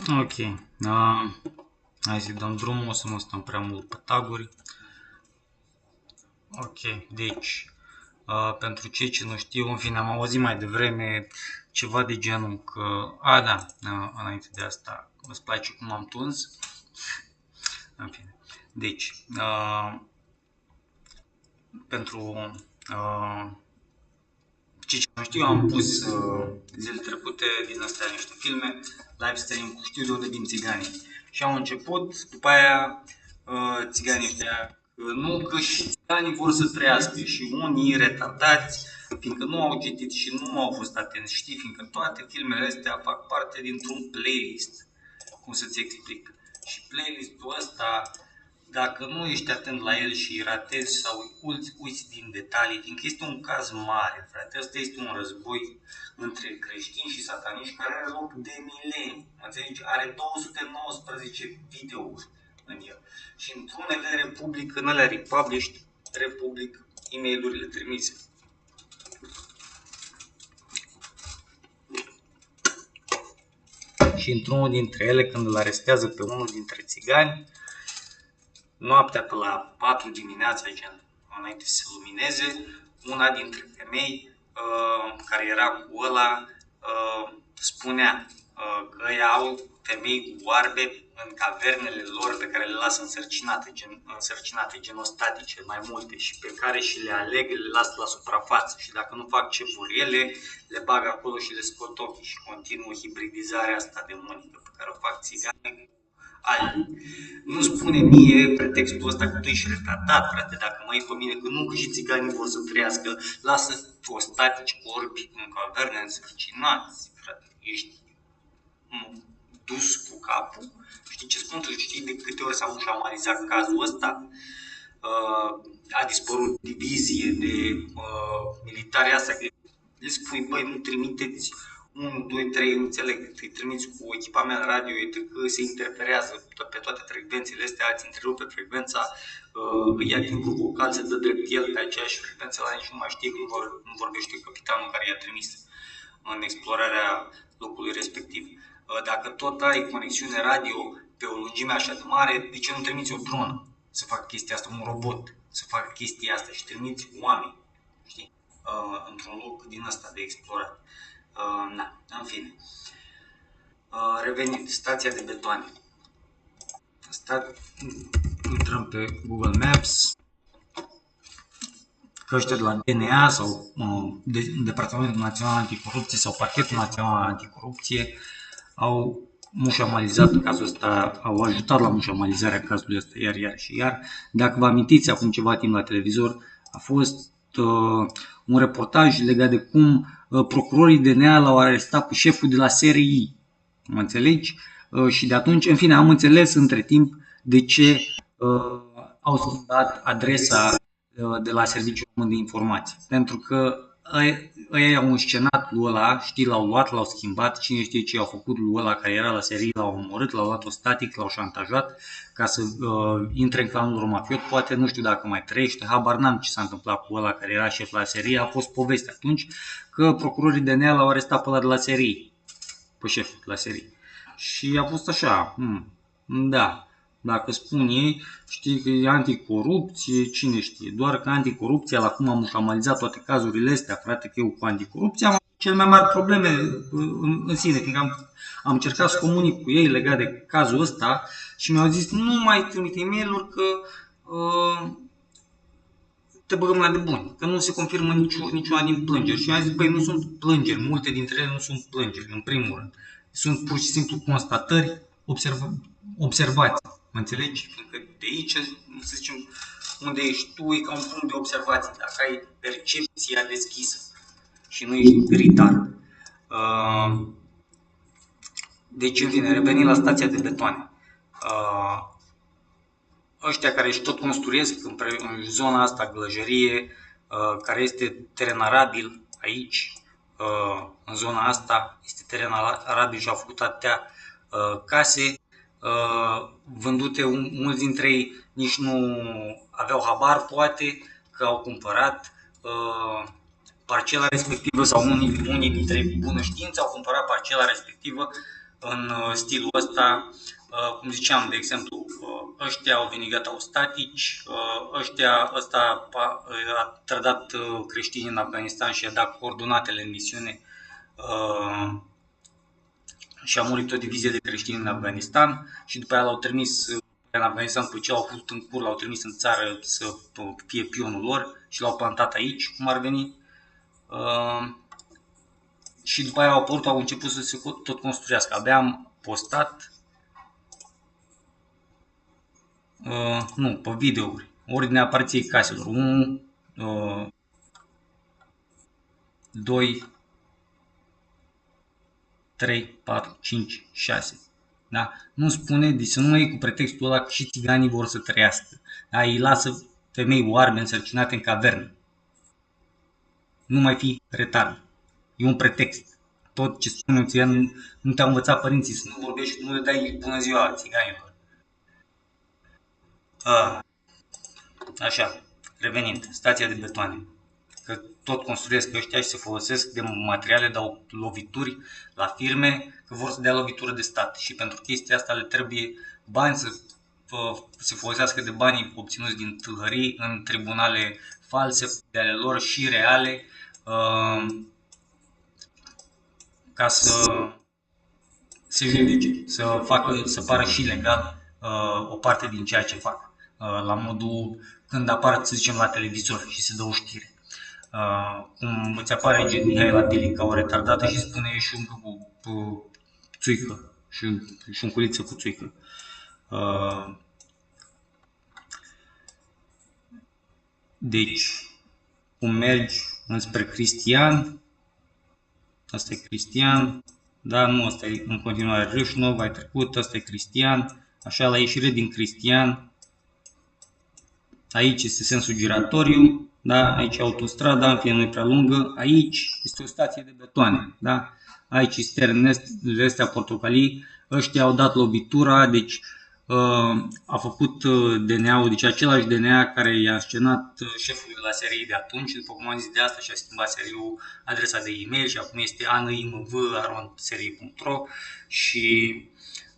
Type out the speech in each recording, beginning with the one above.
Ok. Hai să dăm drumul, o să nu stăm prea mult pe taguri. Ok, deci, pentru cei ce nu știu, în fine, am auzit mai devreme ceva de genul că, da, înainte de asta, îți place cum am tuns? În fine, deci, pentru cei ce nu știu, am pus zilele trecute din astea niște filme, live stream cu știu de unde vin țiganii. Și au început, după aia, țiganii ăștia, nu că și țiganii vor să trăiască și unii retardați, fiindcă nu au citit și nu au fost atenți, știi, fiindcă toate filmele astea fac parte dintr-un playlist, cum să-ți explic. Și playlistul ăsta, dacă nu ești atent la el și ratezi sau uiți din detalii, fiindcă este un caz mare, frate, ăsta este un război între creștini și sataniști care are loc de milenii, înțelegi? Are 219 videouri în el. Și într-unele Republic, în alea republished, Republic, e-mail-urile trimise. Și într-unul dintre ele, când îl arestează pe unul dintre țigani, noaptea pe la 4 dimineața, gen, înainte să se lumineze, una dintre femei care era cu ăla spunea că ei au femei cu oarbe în cavernele lor pe care le lasă însărcinate, genostatice, mai multe, și pe care și le aleg, le lasă la suprafață și dacă nu fac ce vor ele, le bag acolo și le scot ochii și continuă hibridizarea asta demonică pe care o fac țiganii. Nu spune mie pretextul ăsta că tu ești retardat, frate, dacă mă iei pe mine, că nu, că și țiganii vor să trăiască, lasă ostatici orbi în caverne însărcinați, frate, ești dus cu capul. Știi ce spun? Tu știi de câte ori s-a mușamalizat cazul ăsta? A dispărut divizie de militari asta, că le spui, băi, nu trimiteți 1, 2, 3, înțeleg, îi trimiți cu echipament radio, că se interferează pe toate frecvențele astea, ați întrerupe frecvența, ia timpul vocal, se dă drept el pe aceeași frecvență, la nici nu mai știe, nu vorbește capitanul care i-a trimis în explorarea locului respectiv. Dacă tot ai conexiune radio pe o lungime așa de mare, de ce nu trimiți o dronă să facă chestia asta, un robot să facă chestia asta și trimiți oameni, știi, într-un loc din ăsta de explorat. În fine. Revenind, stația de betoane. Intrăm pe Google Maps, că ăștia de la DNA sau Departamentul Național Anticorupție sau Parchetul Național Anticorupție au mușamalizat cazul ăsta, au ajutat la mușamalizarea cazului ăsta iar. Dacă vă amintiți, acum ceva timp la televizor a fost un reportaj legat de cum procurorii DNA l-au arestat pe șeful de la SRI, mă înțelegi? Și de atunci, în fine, am înțeles între timp de ce au schimbat adresa de la Serviciul Român de Informații. Pentru că ei au înscenat lui ăla, știi, l-au luat, l-au schimbat, cine știe ce au făcut lui ăla care era la serie, l-au omorât, l-au luat-o static, l-au șantajat ca să intre în clanul romafiot, poate nu știu dacă mai trăiește, habar n-am ce s-a întâmplat cu ăla care era șef la serie, a fost poveste atunci că procurorii DNA l-au arestat pe ăla de la serie, pe șeful la serie. Și a fost așa, da. Dacă spun ei, știi că e anticorupție, cine știe, doar că anticorupția, la cum am mușamalizat toate cazurile astea, frate, că eu cu anticorupția am cele mai mari probleme în sine, fiindcă am încercat să comunic cu ei legat de cazul ăsta și mi-au zis, nu mai trimite e-mail-uri că te băgăm la de bun, că nu se confirmă niciuna din plângeri. Și eu am zis, băi, nu sunt plângeri, multe dintre ele nu sunt plângeri, în primul rând. Sunt pur și simplu constatări, observații. Mă înțelegi? Fiindcă de aici, să zicem, unde ești tu, e ca un punct de observație. Dacă ai percepția deschisă și nu ești gritar. Deci, în fine, revenim la stația de betoane. Ăștia care își tot construiesc în zona asta, Glăjărie, care este teren arabil aici, în zona asta, este teren arabil și au făcut atâtea case vândute, mulți dintre ei nici nu aveau habar, poate, că au cumpărat parcela respectivă sau unii dintre bună știință au cumpărat parcela respectivă în stilul ăsta. Cum ziceam, de exemplu, ăștia au venit gata, au statici, ăsta a trădat creștinii în Afganistan și a dat coordonatele în misiune și a murit o divizie de creștini în Afganistan și după aia l-au trimis în Afganistan, după ce au fost în cur, l-au trimis în țară să fie pionul lor și l-au plantat aici, cum ar veni. Și după aia au început să se tot construiască. Abia am postat nu, pe videouri, ordinea apariției caselor. 1, 2, 3, 4, 5, 6. Da? Nu spune, deci să nu mai e cu pretextul ăla că și țiganii vor să trăiască. Da? Îi lasă femei oarbe însărcinate în cavernă. Nu mai fi retard. E un pretext. Tot ce spune un țigan, nu te-au învățat părinții să nu vorbești, nu le dai bună ziua țiganilor. Așa, revenind, stația de betoane. Că tot construiesc ăștia și se folosesc de materiale, dau lovituri la firme, că vor să dea lovitură de stat. Și pentru chestia asta le trebuie bani să se folosească de banii obținuți din tâlhării în tribunale false de ale lor și reale, ca să se judece, să pară și legal o parte din ceea ce fac. La modul când apar, să zicem, la televizor și se dă o știre. Cum îți apare gen Mihaela Dili ca o retardată și spune și un cu țuică și un culiță cu țuică. Deci, cum mergi înspre Cristian, asta e Cristian, da, nu, asta e în continuare Râșnov, ai trecut, asta e Cristian, așa, la ieșire din Cristian, aici este sensul giratoriu, da, aici e autostrada, în fine nu e prea lungă, aici este o stație de betoane, da, aici sternele astea portocalii, ăștia au dat lovitura, deci a făcut DNA-ul, deci același DNA care i-a scenat șefului la serie de atunci, după cum am zis de asta și-a schimbat seriul, adresa de e-mail și acum este animv@serie.ro și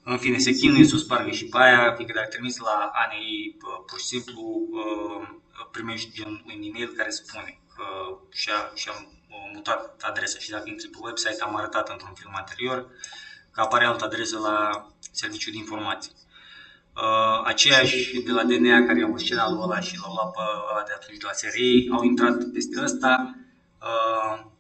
în fine se chinuie să o spargă și pe aia, fiindcă dacă trimis la ANI pur și simplu primești un e-mail care spune că și-a mutat adresa și dacă intri pe website am arătat într-un film anterior că apare altă adresă la serviciul de informații. Aceiași de la DNA care i-au scenat lui ăla și l-au luat pe ăla de atunci de la serie, au intrat peste ăsta,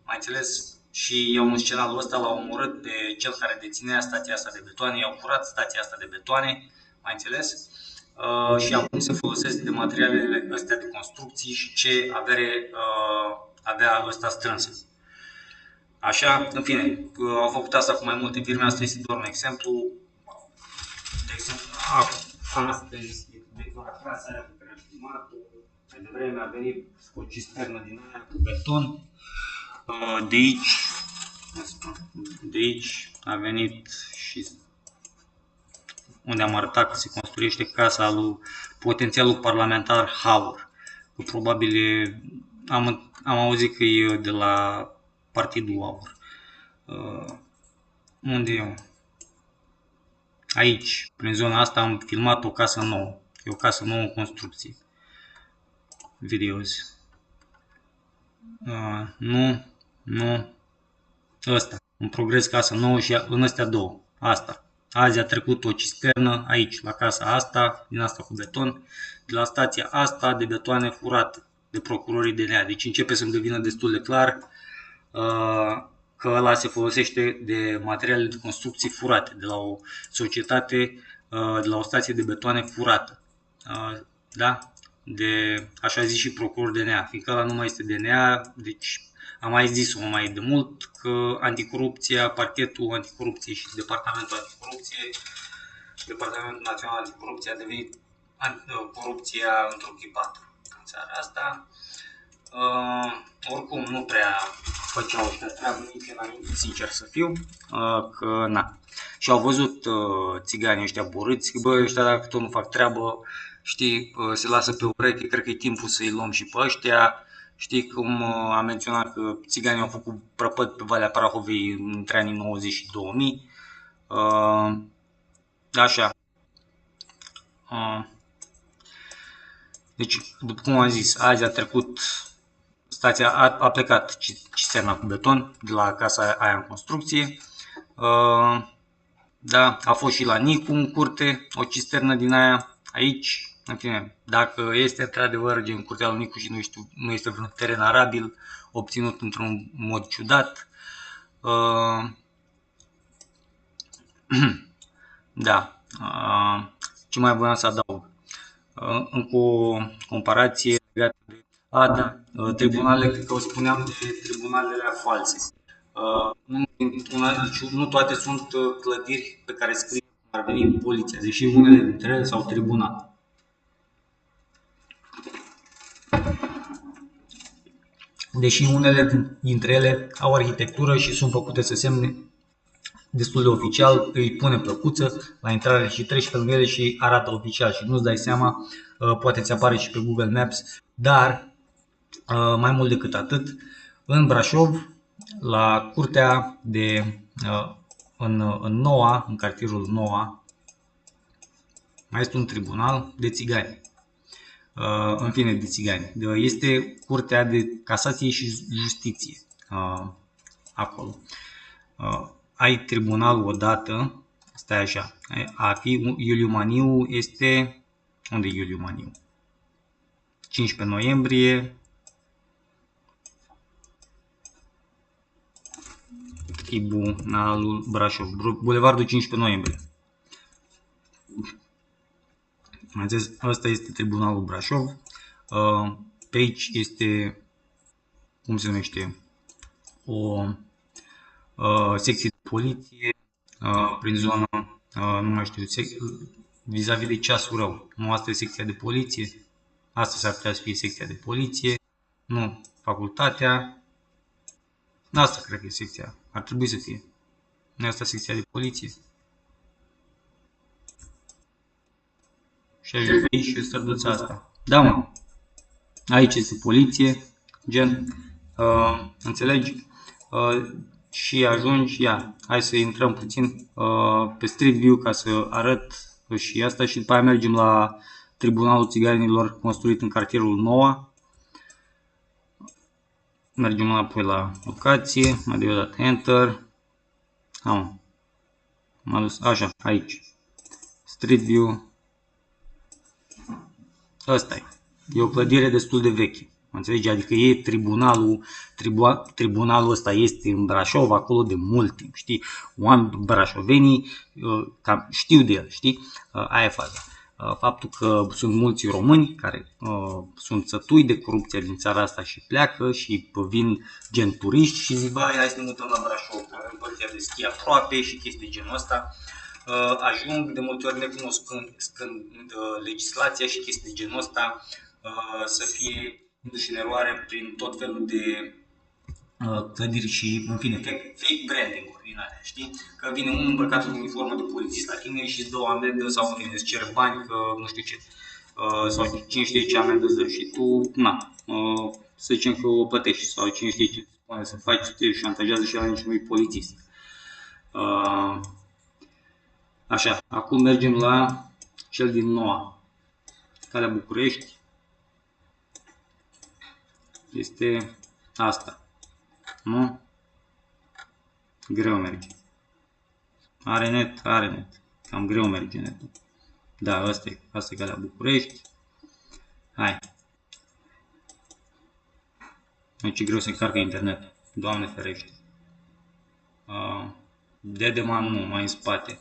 mai înțeles, și i-au înscenat lui ăsta, l-au omorât pe cel care deținea stația asta de betoane, i-au furat stația asta de betoane, mai înțeles, și acum se folosesc de materialele astea de construcții și ce avere avea ăsta strânsă. Așa, în fine, au făcut asta cu mai multe firme, asta este doar un exemplu. De exemplu, astăzi, de la clasa aia pe care am filmat, mai devreme a venit cu o cisternă din aia cu beton. De aici a venit și unde am arătat că se construiește casa lui potențialul parlamentar Hauer. Probabil am auzit că e de la partidul Hauer. Unde e? Aici, prin zona asta, am filmat o casă nouă. E o casă nouă în construcție. Videos. Nu. Ăsta. În progres casă nouă și în astea două. Asta. Azi a trecut o cisternă aici, la casa asta, din asta cu beton, de la stația asta de betoane furate de procurorii DNA. Deci începe să-mi devină destul de clar că ăla se folosește de materiale de construcții furate, de la o societate, de la o stație de betoane furată. Da? De, așa zis și procuror DNA, fiindcă ăla nu mai este DNA, deci am mai zis-o mai de mult că anticorupția, parchetul anticorupție și departamentul anticorupție, Departamentul Național Anticorupție a devenit corupția întruchipată în țara asta. Oricum nu prea făceau ăștia treabă nici înainte, sincer să fiu, că na. Și au văzut țiganii ăștia borâți, bă, ăștia dacă tot nu fac treabă, știi, se lasă pe ureche, cred că e timpul să-i luăm și pe ăștia. Știi cum am menționat că țiganii au făcut prăpăd pe Valea Prahovei între anii 90 și 2000, Așa. Deci, după cum am zis, azi a trecut, stația a plecat cisterna cu beton de la casa aia în construcție. Da, a fost și la Nicu în curte, o cisternă din aia. Aici, în fine, dacă este într-adevăr gen curtea lui Nicu și nu este vreun teren arabil obținut într-un mod ciudat, da, ce mai voiam să adaug? Încă o comparație legată de... da, tribunalele, cred că o spuneam de tribunalele false. Nu toate sunt clădiri pe care scrie cum ar veni poliția, deși unele dintre ele sau tribunal. Deși unele dintre ele au arhitectură și sunt făcute să semne destul de oficial, îi pune plăcuță la intrare și treci pe lângă ele și arată oficial și nu-ți dai seama, poate ți apare și pe Google Maps, dar mai mult decât atât, în Brașov, la curtea de în Noua, în cartierul Noua, mai este un tribunal de țigani. În fine, de țigani. Este curtea de casație și justiție acolo. Ai tribunal odată, stai așa, a fi Iuliu Maniu este, unde e Iuliu Maniu? 15 noiembrie, Tribunalul Brașov, Bulevardul 15 noiembrie. Asta este Tribunalul Brașov. Pe aici este, cum se numește, o secție de poliție prin zona, nu mai știu, vis-a-vis de ceasul rău. Nu, asta e secția de poliție. Asta s-ar putea să fie secția de poliție. Nu, facultatea. Asta cred că e secția. Ar trebui să fie. Nu asta secția de poliție. Și ajung aici și străduța asta. Da, mă. Aici este poliție. Gen. Înțelegi? Și ajungi, hai să intrăm puțin pe Street View ca să arăt și asta și după aia mergem la Tribunalul Țiganilor construit în cartierul Noua. Mergem înapoi la locație, mai de dat Enter. M-am dus așa, aici. Street View. Asta e o clădire destul de veche. Înțelegi? Adică e tribunalul ăsta este în Brașov acolo de mult timp, știi? Oameni brașovenii cam știu de el, știi? Aia e faza. Faptul că sunt mulți români care sunt sătui de corupția din țara asta și pleacă și vin gen turiști și zic, hai să ne mutăm la Brașov, că avem părția de schi aproape și chestii genul ăsta. Ajung de multe ori necunoscând legislația și chestii de genul ăsta să fie induși în eroare prin tot felul de clădiri și, în fine, fake branding-uri din alea, știi? Că vine unul îmbrăcat în uniformă de polițist la tine și îți dă o amendă sau, în fine, îți cere bani că nu știu ce. Sau cine știe ce amendă îți dă și tu, să zicem că o plătești sau cine știe ce spune să faci, te șantajează și la nici nu-i polițist. Așa, acum mergem la cel din Noua. Calea București este asta. Nu? Greu merge. Are net? Are net. Cam greu merge netul. Da, asta e calea București. Hai. Aici e greu să încarcă internet. Doamne ferește. Dedeman nu, mai în spate.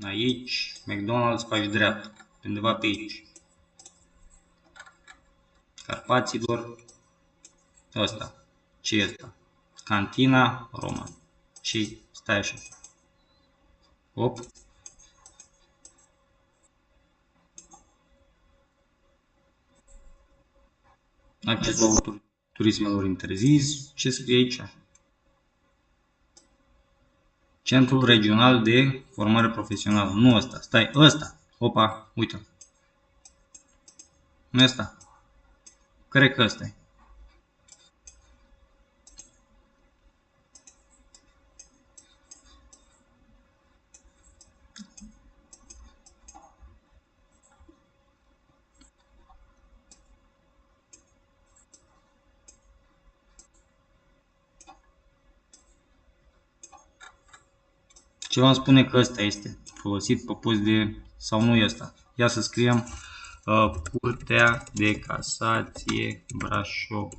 Aici, McDonald's faci dreapta. Undeva pe aici. Carpaților. Ăsta. Ce e ăsta? Cantina Roman. Și stai așa. Hop. Accesul turismelor interzis. Ce scrie aici? Centrul Regional de Formare Profesională. Nu ăsta. Stai, ăsta. Opa, uite. Nu ăsta. Cred că ăsta e. Ceva îmi spune că ăsta este folosit pe post de... sau nu e ăsta. Ia să scriem Curtea de Casație Brașov.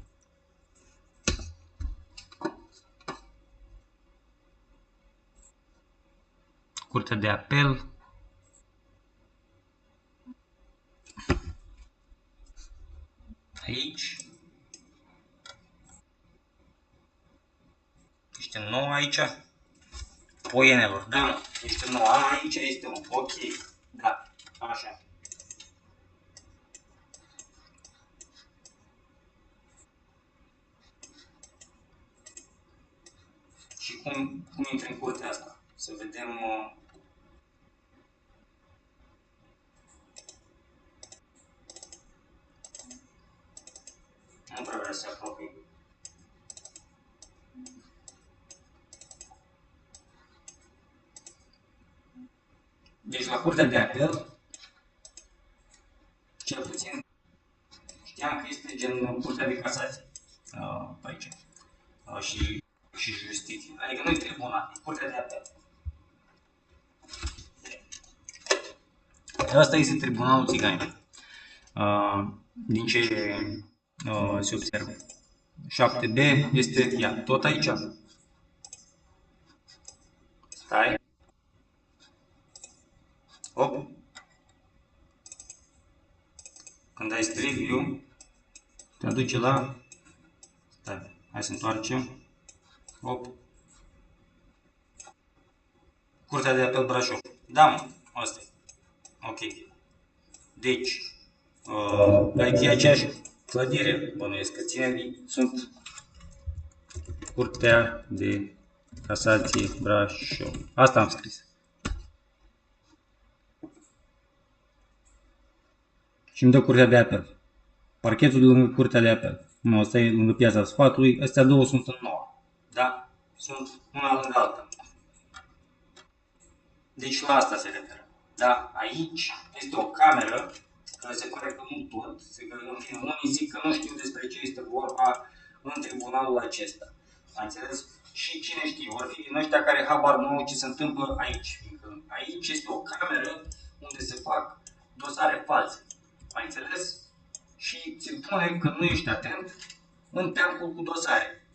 Curtea de Apel. Aici. Este 9 aici. Poienelor, da, este 9. Aici este 1. Ok. Da, așa. Și cum intră în curtea asta? Să vedem... Nu prea vrea să se apropie. Deci la curtea de apel, cel puțin, știam că este gen curtea de casație pe aici. Și justiție. Adică nu e tribunal, e curtea de apel. Asta este tribunalul țiganilor. Din ce se observă. 7B este, ia, tot aici. Stai. Hop. Când ai Street View, te aduce la... Stai, hai să întoarcem. Hop. Curtea de apel Brașov. Da, mă, asta e. Ok. Deci, aici e aceeași clădire, bănuiesc că ținerii sunt Curtea de Casație Brașov. Asta am scris. Și îmi dă Curtea de Apel. Parchetul de lângă Curtea de Apel. Nu, asta e lângă Piața Sfatului. Astea două sunt în nouă. Da? Sunt una lângă alta. Deci la asta se referă. Da? Aici este o cameră care se pare că nu tot. În fine, unii zic că nu știu despre ce este vorba în tribunalul acesta. Ai înțeles? Și cine știe, vor fi din ăștia care habar nu au ce se întâmplă aici. Aici este o cameră unde se fac dosare false. Ai înțeles? Și ți pune că nu ești atent în teancul cu dosare.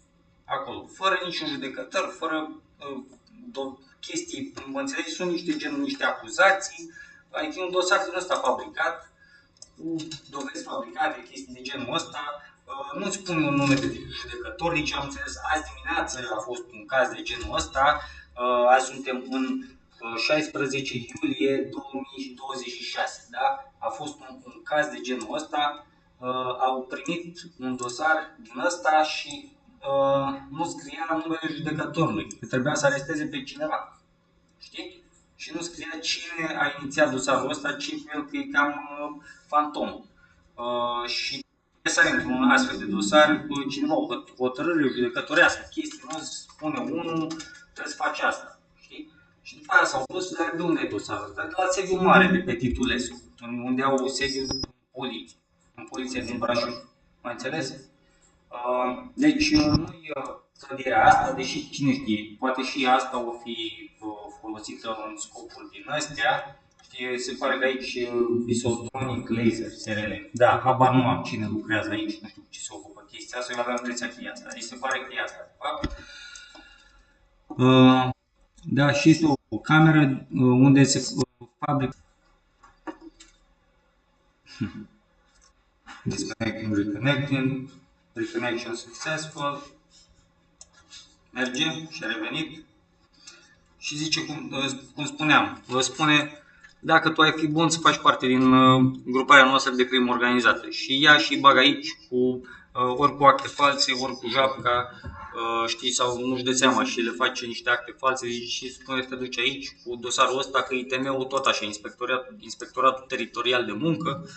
Acolo, fără niciun judecător, fără chestii, mă înțelegi, sunt niște acuzații, adică un dosar din ăsta fabricat, cu dovezi fabricate, chestii de genul ăsta, nu spune un nume de judecător, nici am înțeles, azi dimineață a fost un caz de genul ăsta, azi suntem în 16 iulie 2026, da? A fost un caz de genul ăsta, au primit un dosar din ăsta și nu scria numele judecătorului, că trebuia să aresteze pe cineva, știi? Și nu scria cine a inițiat dosarul ăsta, ci el că e cam fantom. Și să are într-un astfel de dosar cineva o hotărâre judecătorească, chestii, nu spune unul, trebuie să faci asta, știi? Și după aia s-au dus, dar de unde e dosarul ăsta? De la sediul mare de pe Titulescu, unde au sediul poliție, în poliția din Brașov. Mai înțeles? Deci nu-i clădirea asta, deși cine știe, poate și asta o fi folosită în scopuri din astea. Știi, se pare că aici isotonic laser, SRL. Da, habar nu am cine lucrează aici, nu știu ce se ocupă chestia asta, eu aveam impresia că e asta. Deci se pare că e asta, de fapt. Da, și este o cameră unde se fabrică disconnecting, reconnecting, reconnection successful, merge și a revenit și zice, cum spuneam, vă spune dacă tu ai fi bun să faci parte din gruparea noastră de crimă organizată și ia și bagă aici cu ori cu acte false, ori cu japca, știi, sau nu-și dă seama și le face niște acte false și spune că te duci aici cu dosarul ăsta, că ITM-ul tot așa, inspectoratul teritorial de muncă,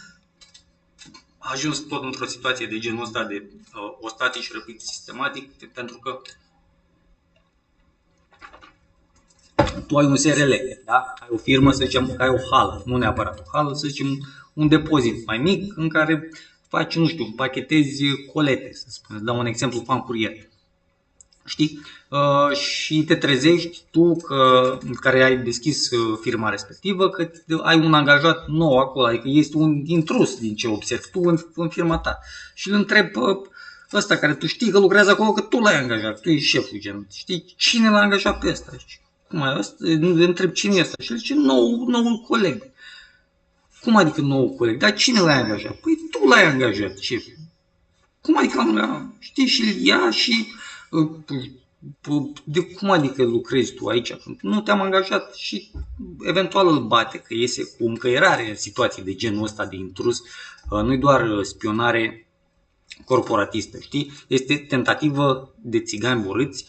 a ajuns tot într-o situație de genul ăsta de ostatici răpit sistematic, pentru că tu ai un SRL, da? Ai o firmă, să zicem, că ai o hală, nu neapărat o hală, să zicem un depozit mai mic în care faci, nu știu, pachetezi colete, să spun, îți dau un exemplu, fan curier. Știi? Și te trezești tu care ai deschis firma respectivă că ai un angajat nou acolo, adică este un intrus din ce observi tu în firma ta. Și îl întrebi ăsta care tu știi că lucrează acolo, că tu l-ai angajat, tu ești șeful, gen. Știi cine l-a angajat pe ăsta? Cum ai ăsta? Îl întrebi cine e ăsta? Și el zice noul coleg. Cum adică nou coleg? Dar cine l-ai angajat? Păi tu l-ai angajat, șef. Cum adică știi, și îl ia și de cum adică lucrezi tu aici? Nu te-am angajat și eventual îl bate, că iese cu încăierare în situații de genul ăsta de intrus. Nu-i doar spionare corporatistă, știi? Este tentativă de țigani borâți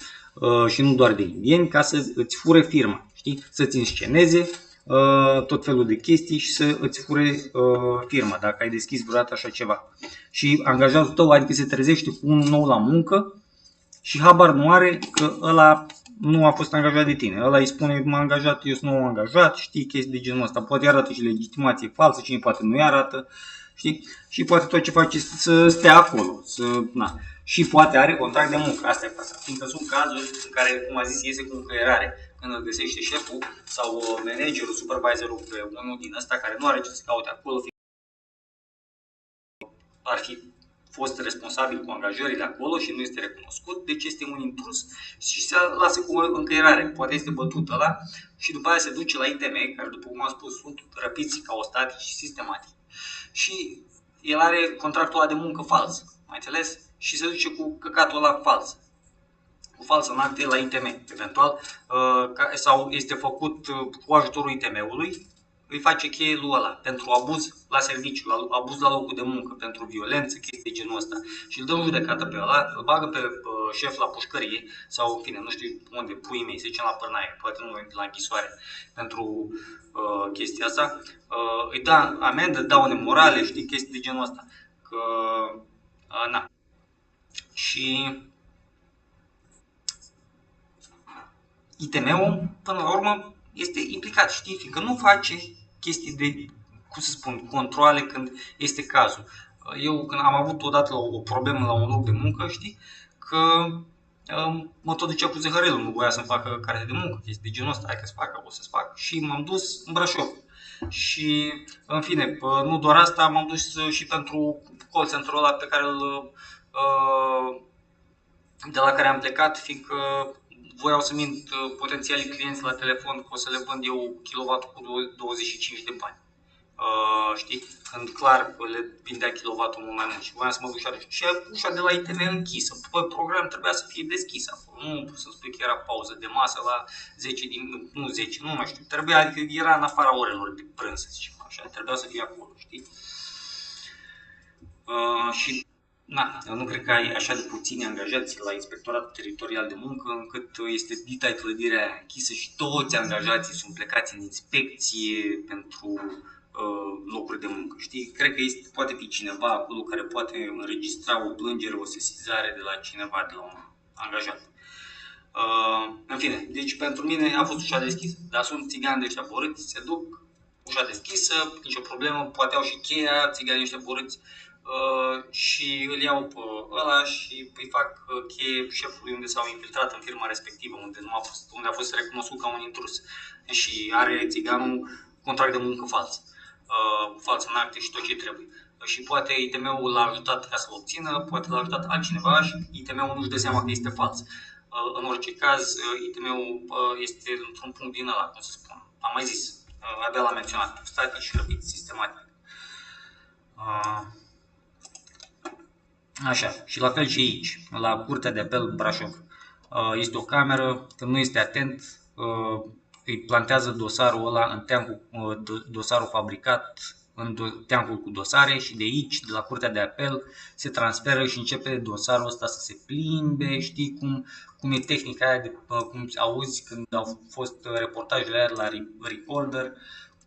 și nu doar de indieni ca să îți fure firma, știi? Să-ți însceneze tot felul de chestii și să îți fure firma, dacă ai deschis vreodată așa ceva. Și angajatul tău, adică se trezește cu unul nou la muncă și habar nu are că ăla nu a fost angajat de tine. Ăla îi spune, m-a angajat, eu sunt nou angajat, știi, chestii de genul ăsta. Poate arată și legitimație falsă, cine poate nu-i arată, știi? Și poate tot ce face să stea acolo, na. Și poate are contract de muncă, asta e faza. Fiindcă sunt cazuri în care, cum a zis, iese cu încăierare. Când îl găsește șeful sau managerul, supervisorul pe unul din ăsta care nu are ce să caute acolo, ar fi fost responsabil cu angajările acolo și nu este recunoscut, deci este un intrus și se lasă cu încăierare. Poate este bătut ăla și după aia se duce la ITM, care după cum am spus sunt răpiți ca ostatici și sistematic. Și el are contractul ăla de muncă fals, mai înțeles? Și se duce cu căcatul ăla fals, cu falsă în acte la ITM, eventual, sau este făcut cu ajutorul ITM-ului, îi face cheie lui ăla pentru abuz la serviciu, abuz la locul de muncă, pentru violență, chestii de genul ăsta. Și îl dă în judecată pe ăla, îl bagă pe șef la pușcărie sau, în fine, nu știu unde, puii mei, se duce la pârnaie, poate nu la închisoare pentru chestia asta. Îi dă amendă, daune morale, știi, chestii de genul ăsta. Că, na. Și ITM-ul, până la urmă, este implicat, știi, fiindcă nu face chestii de, cum să spun, controle când este cazul. Eu când am avut odată o problemă la un loc de muncă, știi, că mă tot ducea cu zăhărelul, nu voia să-mi facă carte de muncă, chestii de genul ăsta, hai că-ți fac, o să-ți fac. Și m-am dus în Brașov. Și, în fine, nu doar asta, m-am dus și pentru call center-ul ăla pe care de la care am plecat, fiindcă voiau să mint potențialii clienți la telefon că o să le vând eu kilowattul cu 25 de bani. Știi? Când clar le vindea kilowattul mult mai mult și voiam să mă duc și ușa de la ITM închisă. Program trebuia să fie deschis acolo. Nu pot să-mi spui că era pauză de masă la 10 nu 10, nu mai știu. Trebuia, adică era în afara orelor de prânz, să zicem așa. Trebuia să fie acolo, știi? Și na, eu nu cred că ai așa de puțini angajați la Inspectoratul Teritorial de Muncă încât este dita clădirea închisă și toți angajații sunt plecați în inspecție pentru locuri de muncă. Știi? Cred că poate fi cineva acolo care poate înregistra o plângere, o sesizare de la cineva, de la un angajat. În fine, deci pentru mine a fost ușa deschisă, dar sunt țigani de ăștia borâți, se duc, ușa deschisă, nicio problemă, poate au și cheia, țiganii ăștia borâți, și îl iau pe ăla și îi fac cheie șefului unde s-au infiltrat în firma respectivă, unde a fost recunoscut ca un intrus. Și are țiganul contract de muncă fals, fals în acte și tot ce trebuie. Și poate ITM-ul l-a ajutat ca să-l obțină, poate l-a ajutat altcineva și ITM-ul nu-și dă seama că este fals. În orice caz, ITM-ul este într-un punct din ăla, cum să spun. Am mai zis, abia l-am menționat, static și răpiți sistematic. Așa, și la fel și aici, la Curtea de Apel Brașov. Este o cameră, când nu este atent, îi plantează dosarul ăla în teancul, dosarul fabricat în teancul cu dosare și de aici, de la Curtea de Apel, se transferă și începe dosarul ăsta să se plimbe, știi cum e tehnica aia, cum auzi când au fost reportajele aia la recorder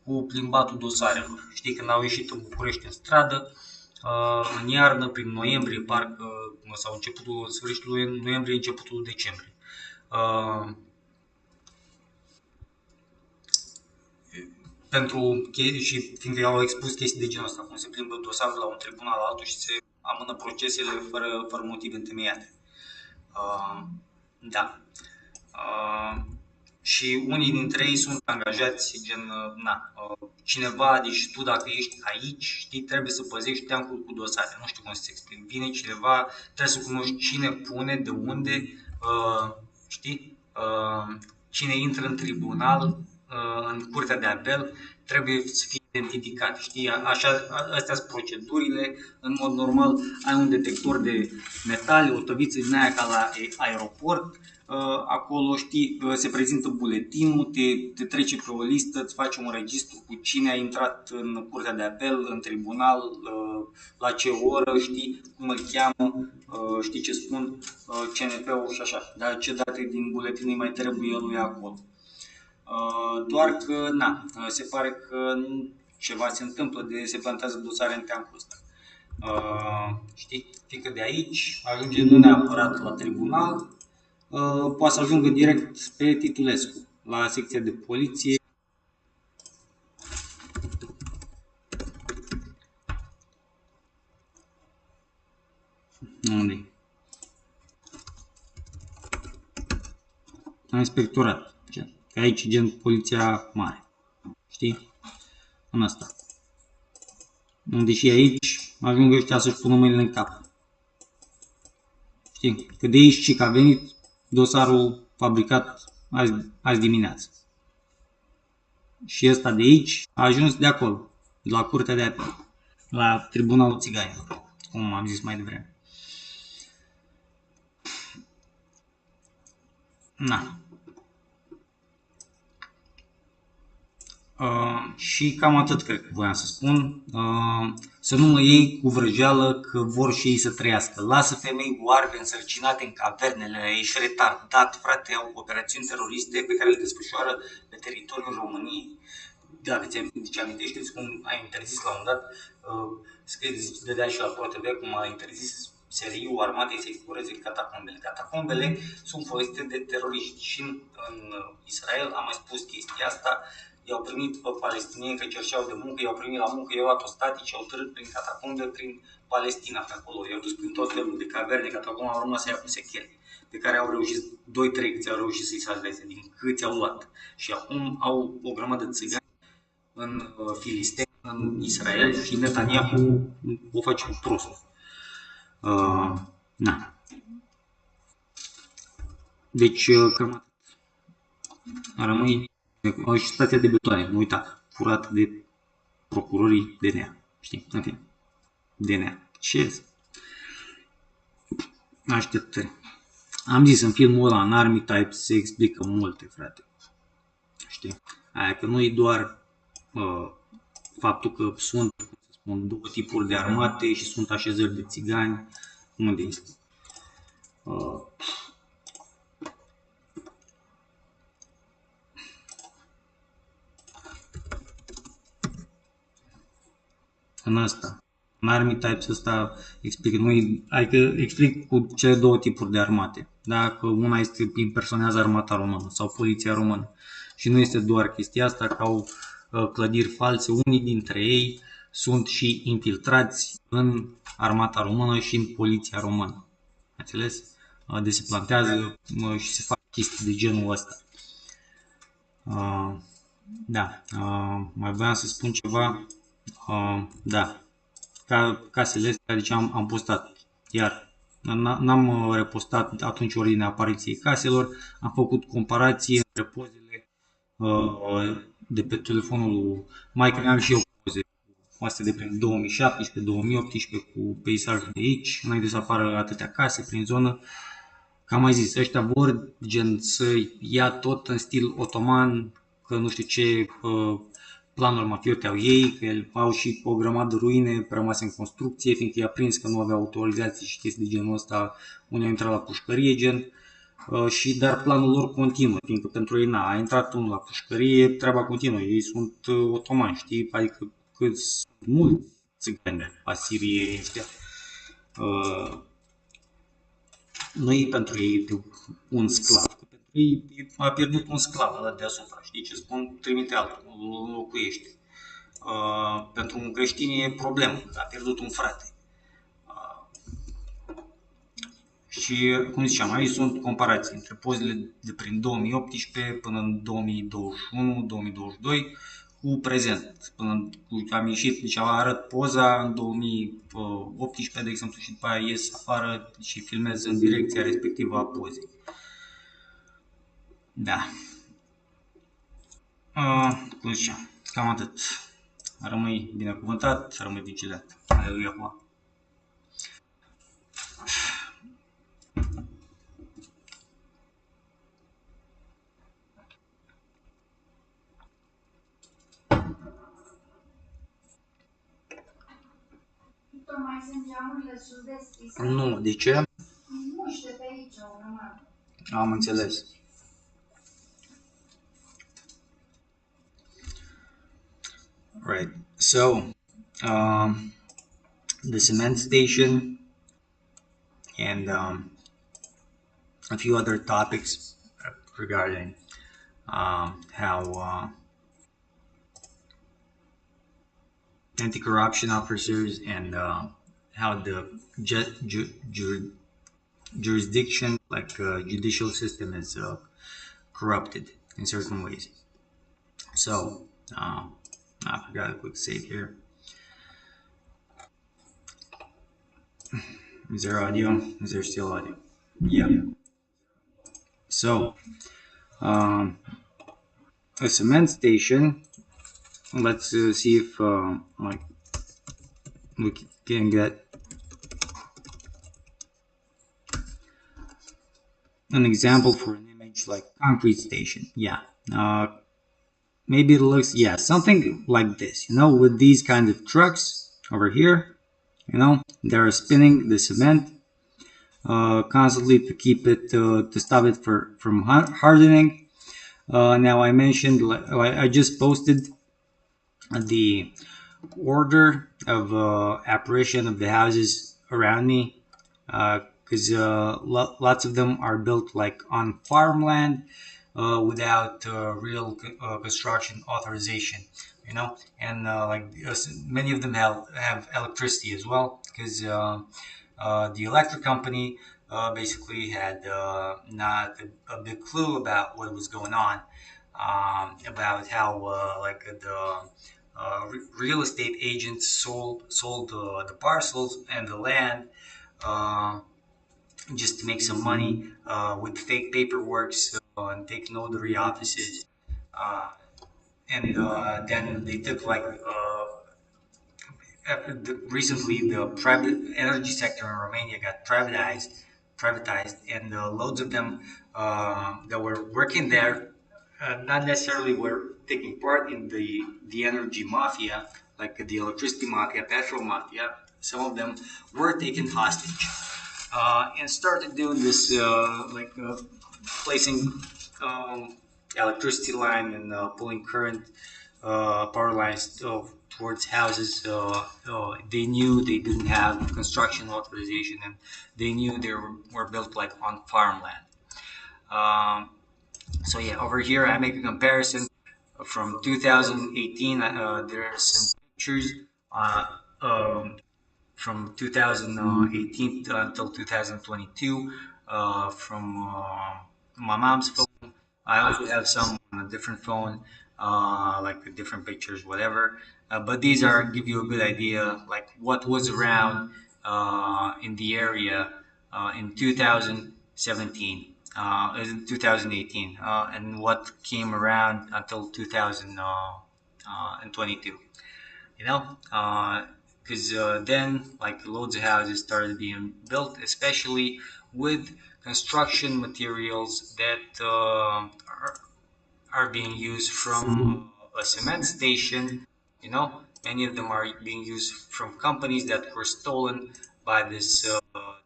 cu plimbatul dosarelor. Știi, când au ieșit în București în stradă, în iarnă, prin noiembrie, parcă, sau începutul, sfârșitul noiembrie, începutul decembrie. Și fiindcă au expus chestii de genul ăsta, cum se plimbă dosarul la un tribunal altul și se amână procesele fără motive întemeiate. Da. Și unii dintre ei sunt angajați gen, cineva, deci tu dacă ești aici, știi, trebuie să păzești teancul cu dosare, nu știu cum să-ți explic. Vine cineva, trebuie să cunoști cine pune, de unde, știi, cine intră în tribunal, în curtea de apel, trebuie să fie identificat, știi, așa, astea sunt procedurile, în mod normal ai un detector de metale, o tăviță din aia ca la aeroport, acolo, știi, se prezintă buletinul, te trece pe o listă, îți face un registru cu cine a intrat în curtea de apel, în tribunal, la ce oră, știi, cum îl cheamă, știi ce spun, CNP-ul și așa, dar ce date din buletin îi mai trebuie lui acolo. Doar că, na, se pare că ceva se întâmplă, se plantează dosare în teancul ăsta. Știi, fiindcă de aici ajunge nu neapărat la tribunal, poate să ajungă direct pe Titulescu, la secția de poliție. Unde? La inspectorat. Că aici gen poliția mare. Știi? În asta. Unde și aici ajung ăștia să-și pună mâinile în cap. Știi? Că de aici și că a venit dosarul fabricat azi dimineață. Și ăsta de aici a ajuns de acolo, de la curtea de apel, la tribunalul țiganilor, cum am zis mai devreme. Na. Și cam atât cred că voiam să spun. Să nu mă iei cu vrăjeală că vor și ei să trăiască. Lasă femei oarbe însărcinate în cavernele, ești retardat, frate, au operațiuni teroriste pe care le desfășoară pe teritoriul României. Dacă ți amintești cum ai interzis la un dat, dădea și la ProTV cum a interzis SRI-ul armatei să exploreze catacombele. Catacombele sunt folosite de teroriști și în Israel, am mai spus chestia asta, i-au primit pe palestinieni că cerșeau de muncă, i-au primit la muncă, i-au luat o statici, i-au târât prin catacombe, prin Palestina pe acolo, i-au dus prin tot felul de caverne, catacombe, au rămas aia cu sechele, pe care au reușit, 2-3 câți au reușit să-i salveze, din câți au luat. Și acum au o grămadă de țigani în Filisteni, în Israel și Netanyahu o face prost. Na. Deci, cam rămâi și stația de betoane, nu uita, furată de procurorii DNA, știi, în fine, DNA. Ce? Așteptări. Am zis, în filmul ăla, în Army Type, se explică multe, frate. Știi? Aia că nu e doar faptul că sunt, cum să spun, două tipuri de armate și sunt așezări de țigani. Unde este? În asta. În Army Types ăsta explic, adică explic cu cele două tipuri de armate. Dacă una este impersonează armata română sau poliția română. Și nu este doar chestia asta, că au clădiri false, unii dintre ei sunt și infiltrați în armata română și în poliția română. Înțeles? Deci se plantează și se fac chestii de genul ăsta. Da, mai voiam să spun ceva. Da, casele astea, deci am postat, iar n-am repostat atunci ordinea apariției caselor, am făcut comparație între pozele de pe telefonul mai cream și eu poze, astea de prin 2017-2018 cu peisajul de aici, înainte să apară atâtea case prin zonă. Ca am mai zis, ăștia vor gen să ia tot în stil otoman, că nu știu ce planuri mafiote au ei, că au și o grămadă de ruine rămase în construcție, fiindcă i-a prins că nu aveau autorizații și chestii de genul ăsta, unii au intrat la pușcărie, gen, dar planul lor continuă, fiindcă pentru ei, a intrat unul la pușcărie, treaba continuă, ei sunt otomani, știi, adică cât sunt mulți țigani asirieni ăștia. Nu e pentru ei un sclav, că pentru ei a pierdut un sclav ăla deasupra, știi ce spun? Trimite altul, îl înlocuiește. Pentru un creștin e problemă, că a pierdut un frate. Și, cum ziceam, aici sunt comparații între pozele de prin 2018 până în 2021-2022 cu prezent. Am ieșit, deci arăt poza în 2018, de exemplu, și după aia ies afară și filmez în direcția respectivă a pozei. Da. Cum ziceam, cam atât. Rămâi binecuvântat, rămâi vigilant. Aleluia. Tocmai sunt geamurile sus deschise. Nu, de ce? Muște pe aici, o grămadă. Am înțeles. Right. So, the cement station and a few other topics regarding how anti-corruption officers and how the jurisdiction, like judicial system, is corrupted in certain ways. So, I forgot a quick save here. Is there audio? Is there still audio? Yeah. So, a cement station. Let's see if like we can get an example for an image like concrete station. Yeah. Maybe it looks, yeah, something like this, with these kinds of trucks over here, they're spinning the cement constantly to keep it, to stop it from hardening. Now I mentioned, I just posted the order of apparition of the houses around me, because lots of them are built like on farmland, without real construction authorization, and like many of them have electricity as well, because the electric company basically had not a big clue about what was going on, about how like the real estate agents sold the parcels and the land, just to make some money with fake paperwork and fake notary offices, and then they took like recently the private energy sector in Romania got privatized, and loads of them that were working there, not necessarily were taking part in the energy mafia, like the electricity mafia, petrol mafia. Some of them were taken hostage, and started doing this, like placing electricity line and pulling current power lines towards houses. They knew they didn't have construction authorization, and they knew they were built like on farmland. So yeah, over here I make a comparison from 2018. There are some pictures from 2018 until 2022 from my mom's phone. I also have some on a different phone, like different pictures, whatever. But these are give you a good idea, like what was around in the area in 2017, in 2018, and what came around until 2022. Because then like loads of houses started being built, especially with construction materials that are being used from a cement station. Many of them are being used from companies that were stolen by this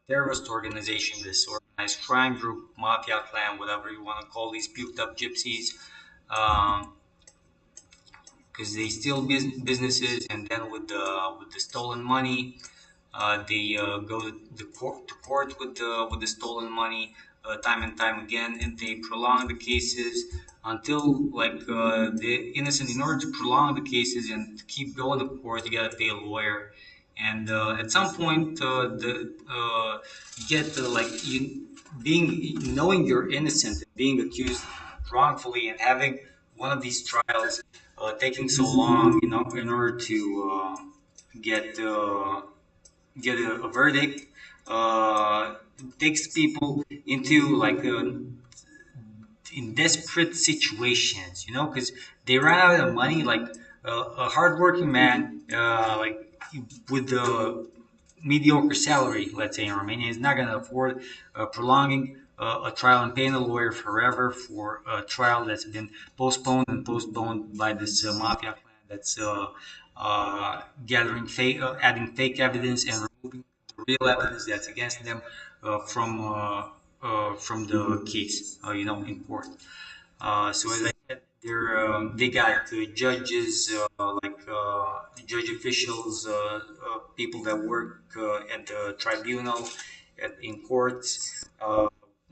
terrorist organization, this organized crime group, mafia clan, whatever you want to call these puked up gypsies. Because they steal businesses, and then with the stolen money, they go to court with the stolen money, time and time again, and they prolong the cases until like the innocent. In order to prolong the cases and to keep going to court, you gotta pay a lawyer, and at some point, the you get like you being knowing you're innocent, being accused wrongfully, and having one of these trials taking so long, in order to get a verdict, takes people into like in desperate situations, because they ran out of money. Like a hardworking man, like with the mediocre salary, let's say in Romania, is not going to afford prolonging a trial and paying a lawyer forever for a trial that's been postponed and postponed by this mafia clan that's gathering fake, adding fake evidence and removing the real evidence that's against them from the case, in court. So as I said, they got judges, like judge officials, people that work at the tribunal, in courts,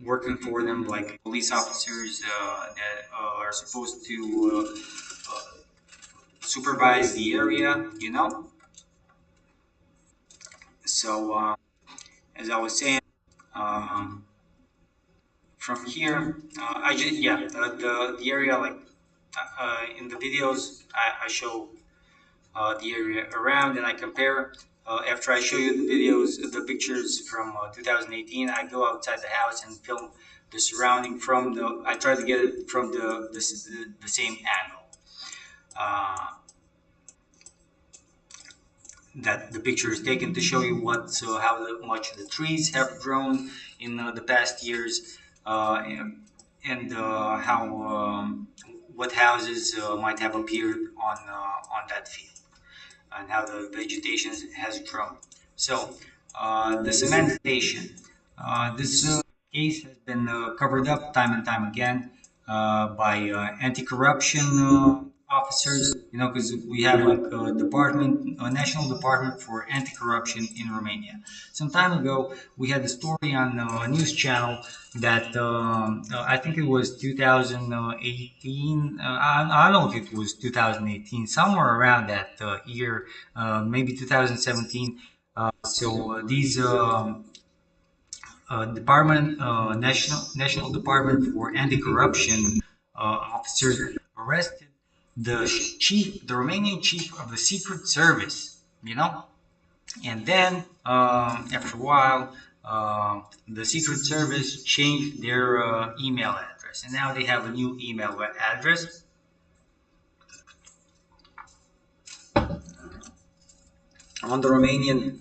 working for them, like police officers that are supposed to supervise the area, So as I was saying, um, from here, I just yeah, the area, like in the videos, I show the area around, and I compare. After I show you the videos, the pictures from 2018, I go outside the house and film the surrounding from the. I try to get it from the same angle. Uh, that the picture is taken to show you much the trees have grown in the past years, and how what houses might have appeared on that field, and how the vegetation has grown. So, the cement station. This case has been covered up time and time again by anti-corruption officers. Because we have like a national department for anti-corruption in Romania. Some time ago, we had a story on a news channel that I think it was 2018. I don't know if it was 2018, somewhere around that year, maybe 2017. These National Department for Anti-Corruption officers arrested the Romanian chief of the Secret Service. And then after a while, the Secret Service changed their email address, and now they have a new email address on the Romanian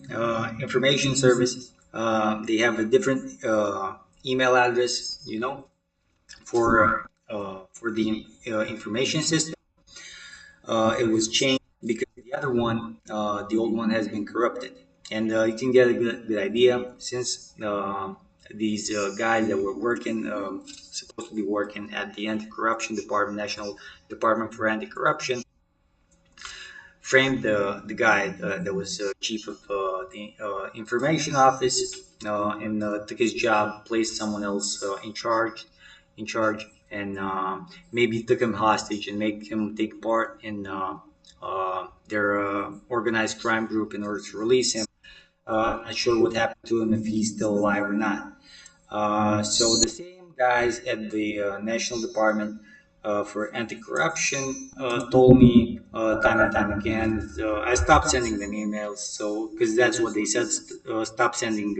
Information Service. They have a different email address, for the information system. It was changed because the other one, the old one, has been corrupted, and you can get a good idea since these guys that were working, supposed to be working at the Anti-Corruption Department, National Department for Anti-Corruption, framed the guy that was chief of the information office, and took his job, placed someone else in charge, and maybe took him hostage and make him take part in their organized crime group in order to release him. Not sure what happened to him, if he's still alive or not. So the same guys at the National Department for Anti-Corruption told me time and time again. I stopped sending them emails, so because that's what they said. Stop sending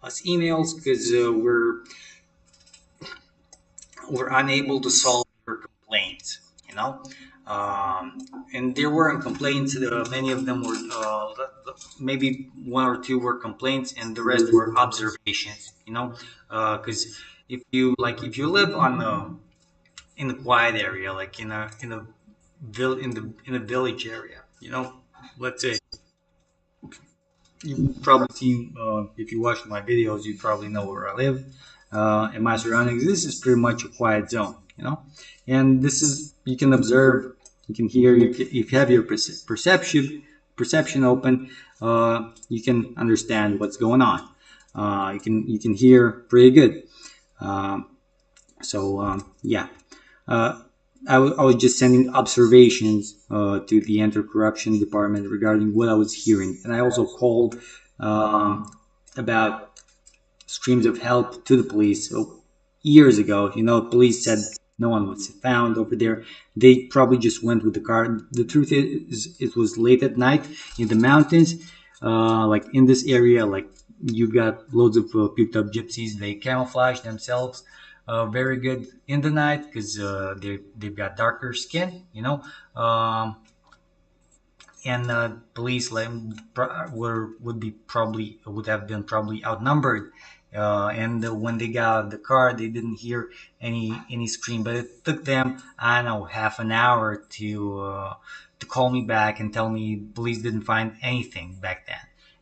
us emails because we're unable to solve your complaints. And there weren't complaints. Many of them were maybe one or two were complaints, and the rest were observations. Because if you live in a quiet area, like in a village area, let's say, you probably seen, if you watch my videos, you probably know where I live and my surroundings. This is pretty much a quiet zone, and this is, you can observe, you can hear, if you have your perception open, you can understand what's going on. You can hear pretty good. Yeah. I was just sending observations to the anti-corruption department regarding what I was hearing, and I also called about screams of help to the police. So years ago, police said no one was found over there. They probably just went with the car. The truth is, it was late at night in the mountains, like in this area. Like you got loads of picked up gypsies. They camouflage themselves very good in the night because they've got darker skin. And police like would have been probably outnumbered. And when they got out of the car, they didn't hear any scream. But it took them, I don't know, half an hour to call me back and tell me police didn't find anything back then.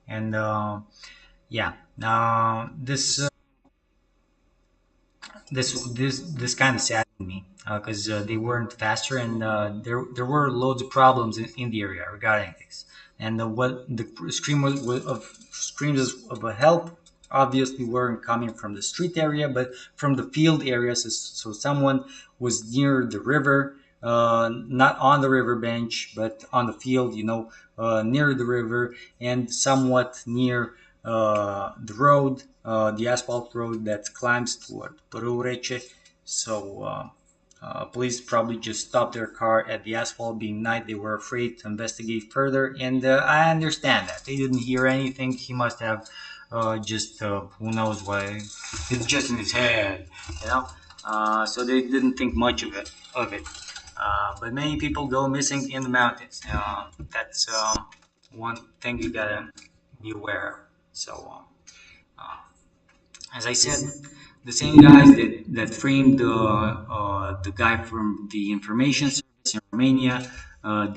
And yeah, this kind of saddened me because they weren't faster, and there were loads of problems in the area regarding this. And what the screams of a help obviously weren't coming from the street area, but from the field area. So someone was near the river, not on the river bench, but on the field. Near the river and somewhat near the road, the asphalt road that climbs toward Porureche. So police probably just stopped their car at the asphalt. Being night, they were afraid to investigate further, and I understand that they didn't hear anything. He must have just who knows why. It's just in his head, you know. So they didn't think much of it. But many people go missing in the mountains. That's one thing you gotta be aware of. So, as I said, the same guys that framed the guy from the information service in Romania, uh,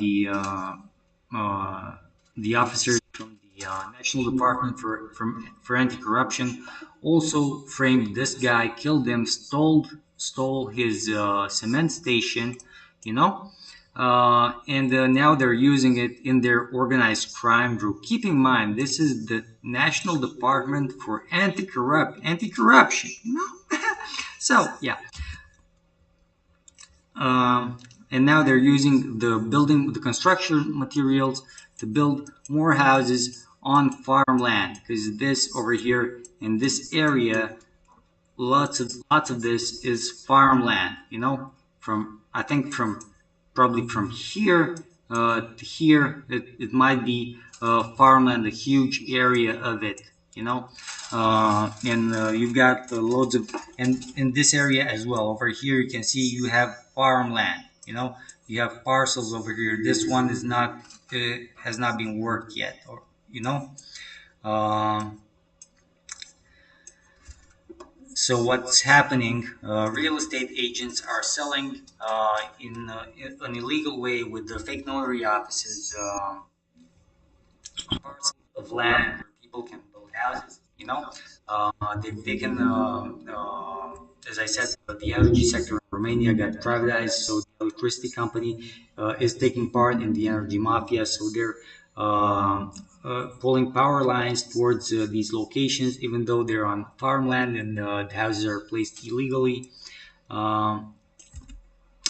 the officers from the National Department for Anti-Corruption, also framed this guy, killed him, stole his cement station, you know, and now they're using it in their organized crime group. Keep in mind, this is the National Department for Anti-Corruption. So yeah, and now they're using the construction materials to build more houses on farmland because this over here in this area, lots of this is farmland. From I think from probably from here to here, it might be farmland, a huge area of it. And you've got loads of, and in this area as well. Over here, you can see you have farmland. You have parcels over here. This one is not has not been worked yet, or you know. Um, So what's happening? Real estate agents are selling in an illegal way with the fake notary offices parts of land where people can build houses. They've taken, as I said, the energy sector in Romania got privatized, so the electricity company is taking part in the energy mafia. So they're pulling power lines towards these locations, even though they're on farmland and the houses are placed illegally. Um,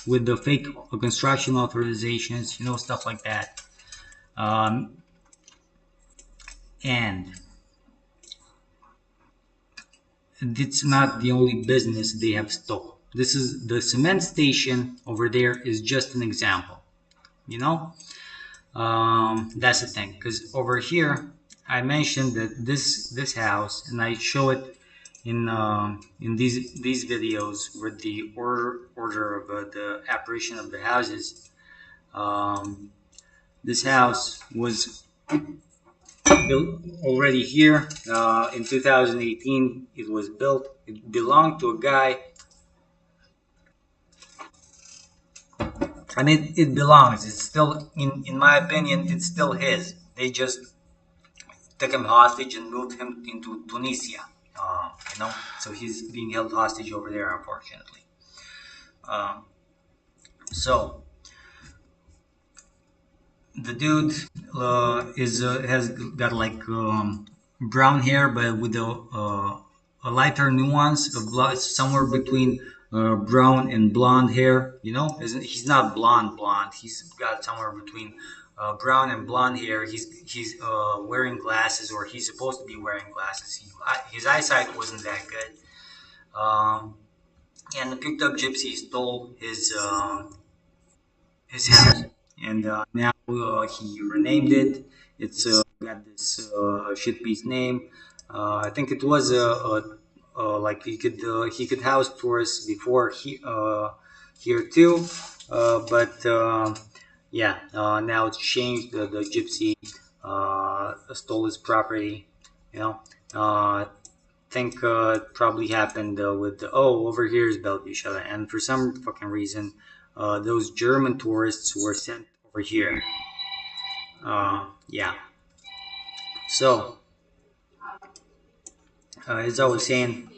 with the fake construction authorizations, stuff like that. Um, and it's not the only business they have stole. This is the cement station over there is just an example. You know, that's the thing. Because over here, I mentioned that this house, and I show it in these videos with the order of the apparition of the houses. Um, this house was built already here in 2018. It was built. It belonged to a guy. I mean, it belongs. It's still, in my opinion, it's still his. They just took him hostage and moved him into Tunisia. So he's being held hostage over there, unfortunately. Um, so the dude is has got like brown hair, but with a lighter nuance of blood, somewhere between brown and blonde hair. He's not blonde. He's got somewhere between brown and blonde hair. He's wearing glasses, or he's supposed to be wearing glasses. His eyesight wasn't that good. And the picked up gypsy stole his house, and now he renamed it. It's got this shit piece name. I think it was like he could house tourists before here too, but yeah, now it's changed. The gypsy stole his property. You know, think it probably happened with over here is Belgium, and for some fucking reason, those German tourists were sent over here. Yeah. So as I was saying,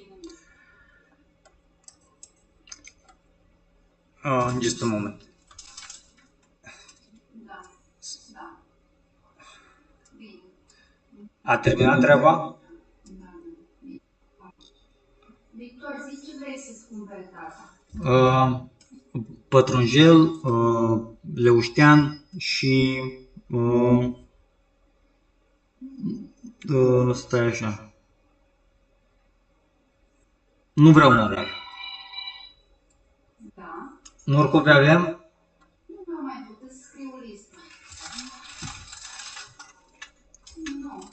just a moment. Da, da. Bine. A terminat treaba? Da, bine. Victor, zici ce vrei să-ți cumperi tata? Pătrunjel, leuștean și stai așa. Nu vreau morcov. Da. Morcovi avem? Nu mi-am mai putut să scriu listă. Nu.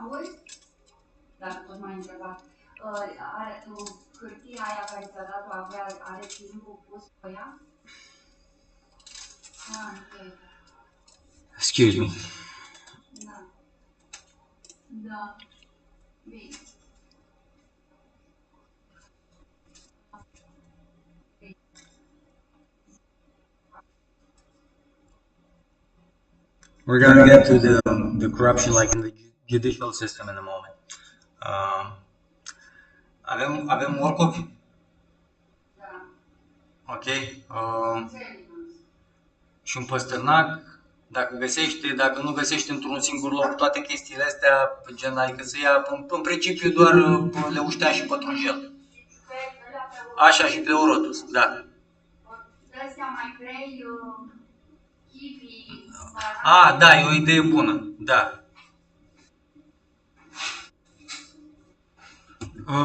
Auzi? Dar tot m-ai întrebat. Are hârtia aia care ți-a dat-o are timpul pus pe ea? Ok. Excuse me. Da. Da. Bine. We're gonna get to the corruption, like in the judicial system, in a moment. Um, avem morcovi? Da. Ok. Înțeleg. Și un păstărnac, dacă nu găsește într-un singur loc toate chestiile astea, gen, adică să ia în principiu doar leuștea și pătrunjel. Așa, și pleurotus, da. De-astea mai vrei kiwi, Da, e o idee bună, da.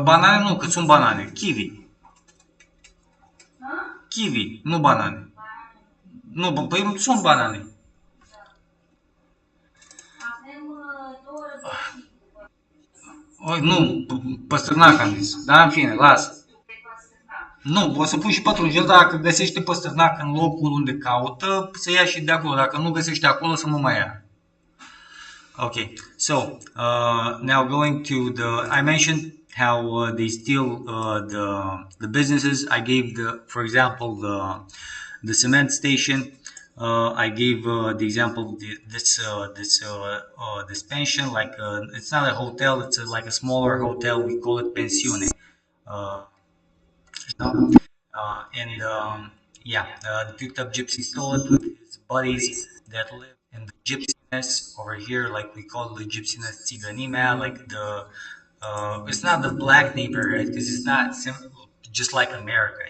Banane nu, că sunt banane. Kiwi. Kiwi, nu banane. Nu, păi sunt banane. Avem 20 Nu, păstărnac am zis. Dar în fine, lasă. de păstărnac. Nu, o să pun și pătrunjel, dacă găsește păstărnac în locul unde caută, să ia și de acolo. Dacă nu găsește acolo, să nu mai ia. Okay, so now going to I mentioned how they steal the businesses. I gave for example, the cement station. I gave the example of this pension. Like it's not a hotel; it's like a smaller hotel. We call it pensione. Uh, and yeah, the picked up gypsy stole it with his buddies that live in the gypsiness over here, like we call the gypsiness țiganimea, like it's not the black neighborhood because it's not just like America,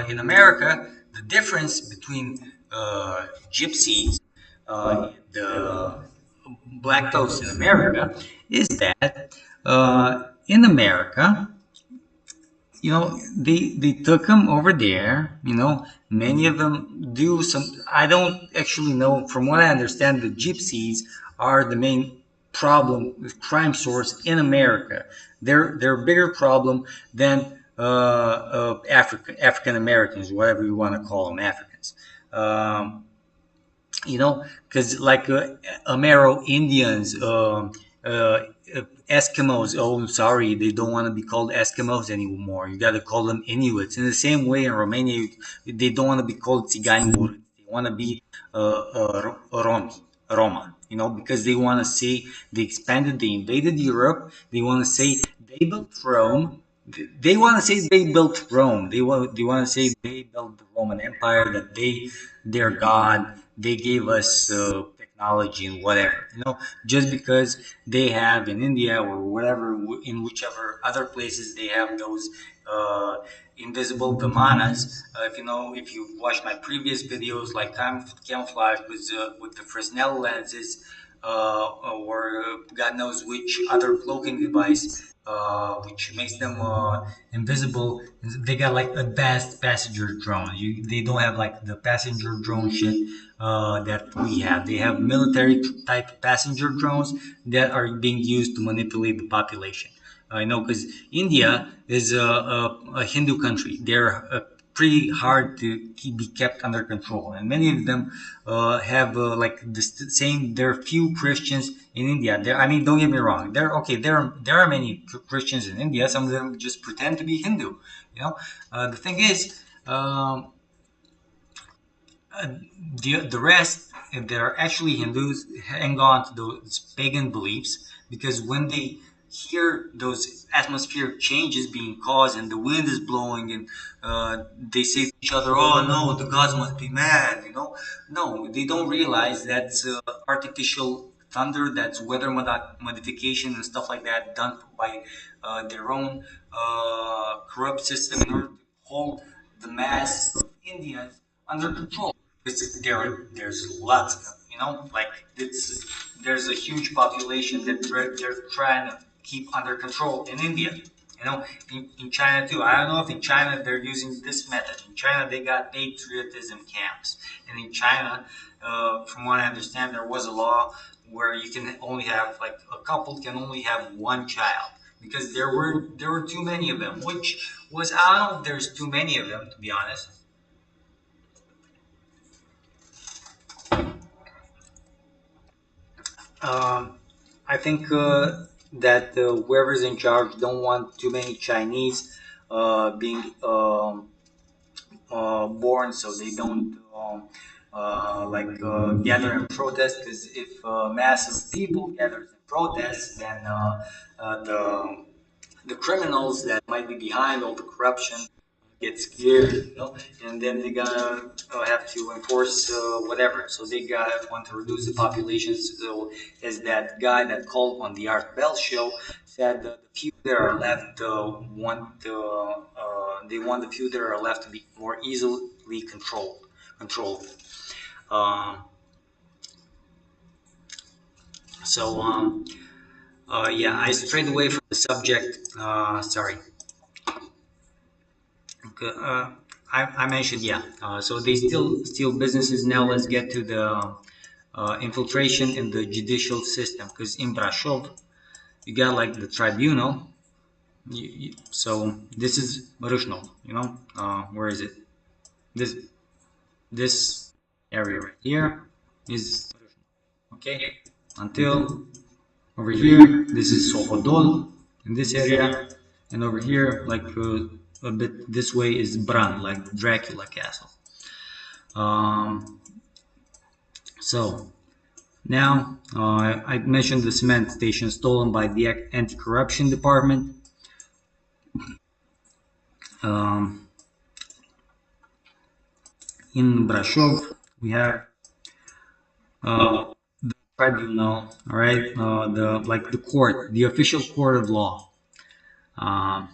in America, the difference between gypsies and black folks in America is that in America, they took them over there. Many of them do some. I don't actually know. From what I understand, the gypsies are the main problem, crime source in America. They're a bigger problem than African Americans, whatever you want to call them, Africans. Because like Amero Indians, Eskimos. Oh, sorry, they don't want to be called Eskimos anymore. You got to call them Inuits. In the same way, in Romania, they don't want to be called Țigani Murit. They want to be Roma. Because they want to say they invaded Europe. They want to say they built Rome. They want to say they built Rome. They want to say they built the Roman Empire. That they're God. They gave us technology and whatever. Just because they have in India or whatever, in whichever other places they have those uh, invisible betoanes. If you've watched my previous videos, like camouflage with the Fresnel lenses, or God knows which other cloaking device, which makes them invisible. They got like advanced passenger drone. They don't have like the passenger drone shit that we have. They have military type passenger drones that are being used to manipulate the population. I know because India is a Hindu country. They're pretty hard to be kept under control, and many of them have like the same. There are few Christians in India. I mean, don't get me wrong. There, okay, there are many Christians in India. Some of them just pretend to be Hindu. The thing is. The rest, if they're actually Hindus, hang on to those pagan beliefs because when they hear those atmospheric changes being caused and the wind is blowing and they say to each other, "Oh no, the gods must be mad," No, they don't realize that's artificial thunder, that's weather modification and stuff like that done by their own corrupt system in order to hold the mass of Indians under control. Because there's lots of them, like it's there's a huge population that they're trying to keep under control in India. In China too. I don't know if in China they're using this method. In China they got patriotism camps, and in China, from what I understand, there was a law where you can only have like a couple can only have one child because there were too many of them, which was I don't know if there's too many of them to be honest. Um, I think that whoever's in charge don't want too many Chinese being born, so they don't gather and protest. Because if mass of people gathers and protests, then the criminals that might be behind all the corruption get scared, and then they gotta have to enforce whatever. So they gotta want to reduce the population. So as that guy that called on the Art Bell show said, the few that are left they want the few that are left to be more easily controlled. Um, so yeah, I strayed away from the subject. Sorry. Okay, I mentioned, yeah. So they still steal businesses. Now let's get to the infiltration in the judicial system. Because in Brashov, you got like the tribunal. So this is Rushnov, where is it? This this area right here is okay. Until over here, this is Sohodol in this area, and over here, like a bit this way is Bran, like Dracula Castle. Um, so now I mentioned the cement station stolen by the anti-corruption department. Um, in Brashov, we have the tribunal, all right, the court, the official court of law, um,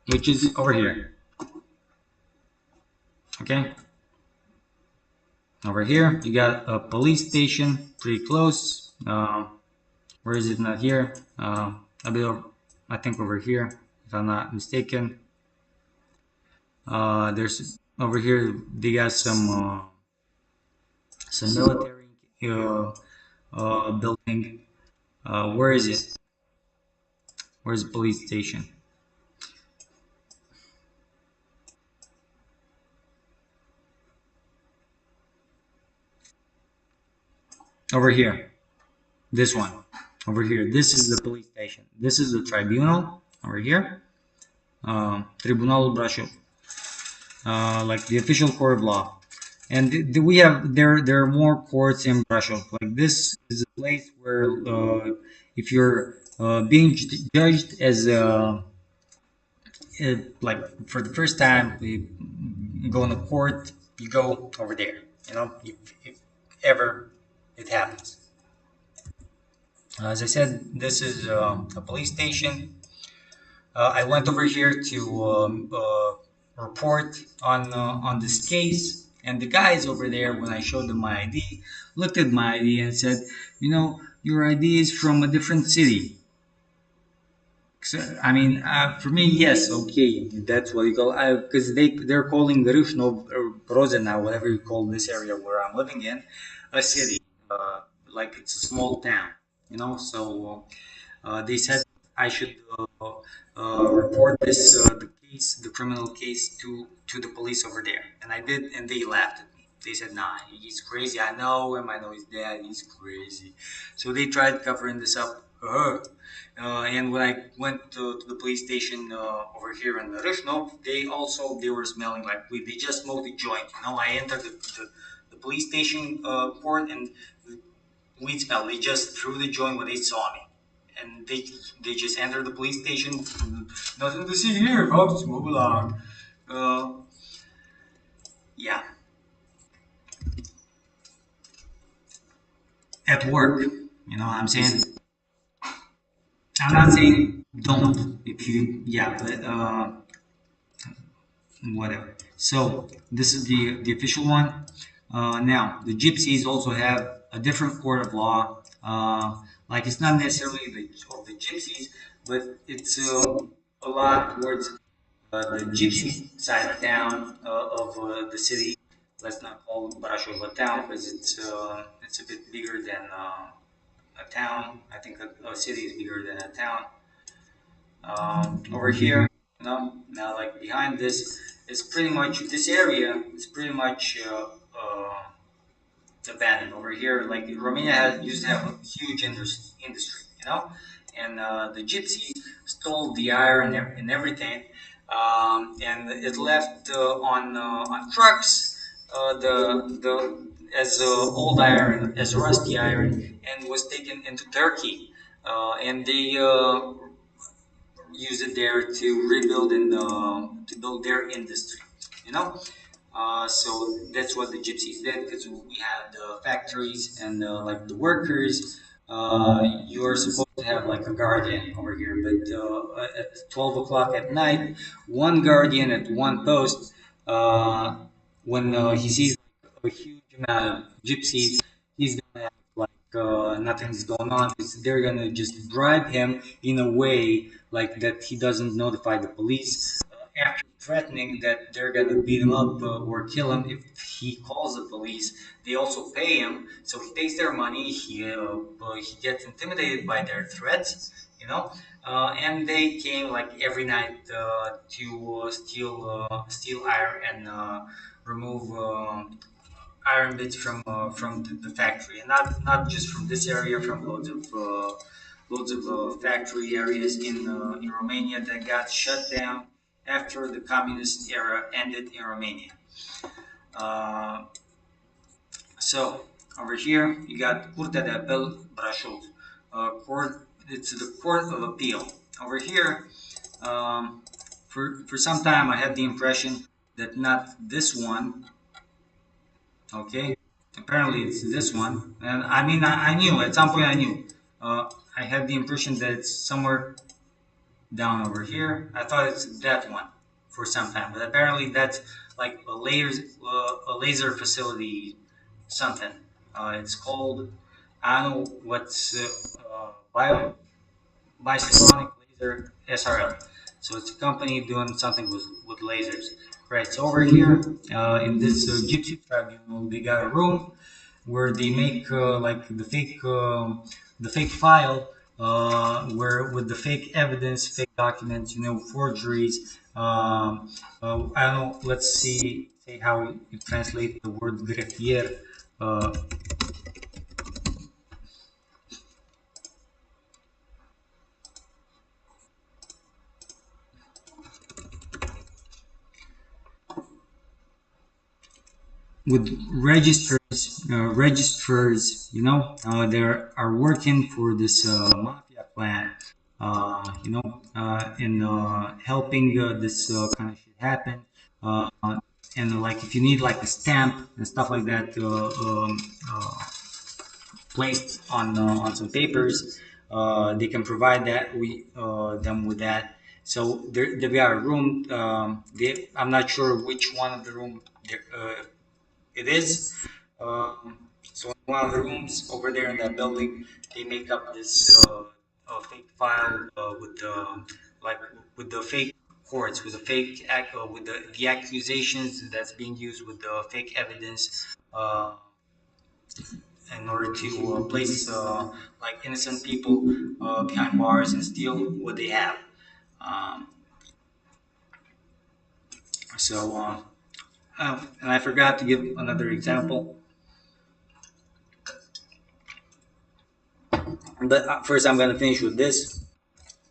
which is over here. Okay, over here you got a police station pretty close. Where is it? Not here. A bit of, I think over here, if I'm not mistaken. There's over here they got some military building. Where is it? Where's the police station? Over here. This one. Over here. This is the police station. This is the tribunal. Over here. Tribunal Brashov. Like the official court of law. And we have there are more courts in Brashov. Like this is a place where if you're being judged as like for the first time, you go in the court, you go over there, if ever it happens. As I said, this is a police station. I went over here to report on this case, and the guys over there, when I showed them my ID, looked at my ID and said, your ID is from a different city. So, I mean, for me, yes, okay, that's what you call. Because they're calling Rushnov or Rozena, whatever you call this area where I'm living in, a city, like it's a small town, So they said I should report the criminal case to the police over there, and I did, and they laughed at me. They said, "Nah, he's crazy. I know him. I know his dad. He's crazy." So they tried covering this up. And when I went to the police station over here in Rishnov, they were smelling like weed. They just smoked a joint. I entered the police station court, and weed smell. They just threw the joint when they saw me, and they just entered the police station. Nothing to see here, folks. Move along. Uh, yeah, at work. I'm saying. I'm not saying don't if you yeah, but whatever. So this is the official one. Now the gypsies also have a different court of law. Like it's not necessarily of the gypsies, but it's a lot towards the gypsy side of town of the city. Let's not call Barashov a town because it's a bit bigger than a town. I think a city is bigger than a town. Over here, now like behind this is pretty much this area is pretty much abandoned. Over here, like Romania used to have a huge industry, and the gypsies stole the iron and everything, and it left on trucks the as old iron, as rusty iron, and was taken into Turkey, and they use it there to rebuild and to build their industry. You know, so that's what the gypsies did because we had the factories and like the workers. You are supposed to have like a guardian over here, but at 12 o'clock at night, one guardian at one post, uh, when he sees a huge amount of gypsies, he's gonna act like nothing's going on. They're gonna just bribe him in a way like that he doesn't notify the police after threatening that they're gonna beat him up or kill him if he calls the police. They also pay him, so he takes their money. He gets intimidated by their threats, and they came like every night to steal iron and remove iron bits from the factory, and not just from this area, from loads of factory areas in Romania that got shut down after the communist era ended in Romania. Uh, so over here you got Curtea de Apel Brașov, court. It's the Court of Appeal. Over here, for some time I had the impression that not this one. Okay, apparently it's this one, and I mean I knew at some point I knew. I had the impression that it's somewhere down over here. I thought it's that one for some time, but apparently that's like a laser facility, something. It's called I don't know what's bicyclonic laser SRL. So it's a company doing something with lasers. Right. So over here in this gypsy tribunal, they got a room where they make like the fake file where with the fake evidence, fake documents, forgeries. I don't know. Let's say how you translate the word greffier. Uh, with registrars, they are working for this mafia clan, in helping this kind of shit happen. and like if you need like a stamp and stuff like that placed on some papers, they can provide that we them with that. So there we are a room. I'm not sure which one of the room there, it is. So in one of the rooms over there in that building, they make up this fake file with the like with the fake courts, with the fake with the accusations that's being used with the fake evidence. In order to place like innocent people behind bars and steal what they have. Um, and I forgot to give another example. But first, I'm going to finish with this.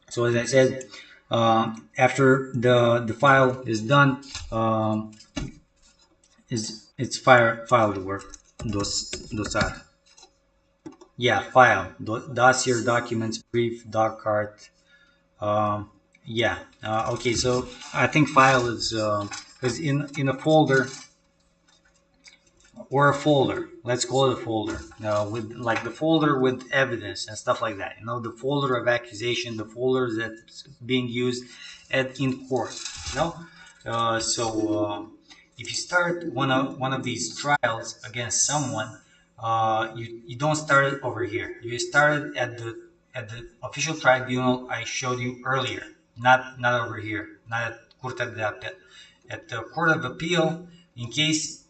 So as I said, after the file is done, is it's file the work. Dosar. Yeah, file. Dossier, documents, brief, doc card. Yeah. Okay. So I think file is in a folder or a folder. Let's call it a folder. With like the folder with evidence and stuff like that. The folder of accusation, the folder that's being used in court. You know. If you start one of these trials against someone, you don't start it over here. You start it at the official tribunal I showed you earlier, not over here, not at Curtea de Apel, at the Court of Appeal. In case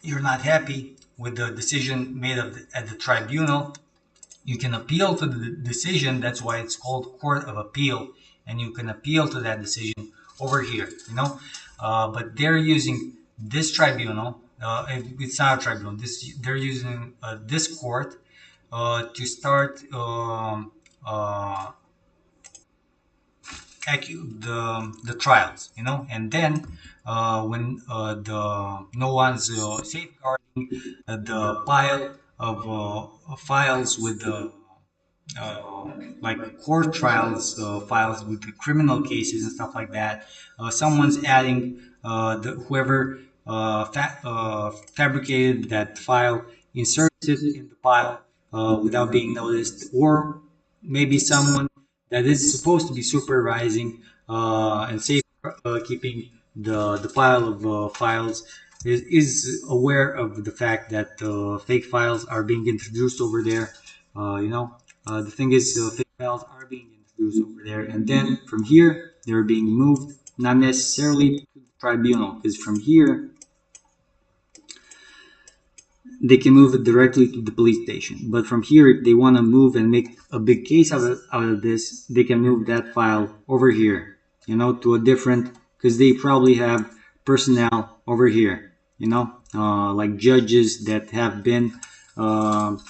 you're not happy with the decision made at the tribunal, you can appeal to the decision. That's why it's called Court of Appeal, and you can appeal to that decision over here. But they're using this tribunal. It's not a tribunal. They're using this court to start the trials, and then when the no one's safeguarding the pile of files with the like court trials files with the criminal cases and stuff like that. Someone's adding whoever fabricated that file, inserts it in the file without being noticed, or maybe someone that is supposed to be supervising and safe keeping the pile of files is aware of the fact that fake files are being introduced over there. The thing is, fake files are being introduced over there, and then from here they're being moved, not necessarily to the tribunal, because from here they can move it directly to the police station. But from here, if they want to move and make a big case out of this, they can move that file over here, to a different, because they probably have personnel over here, like judges that have been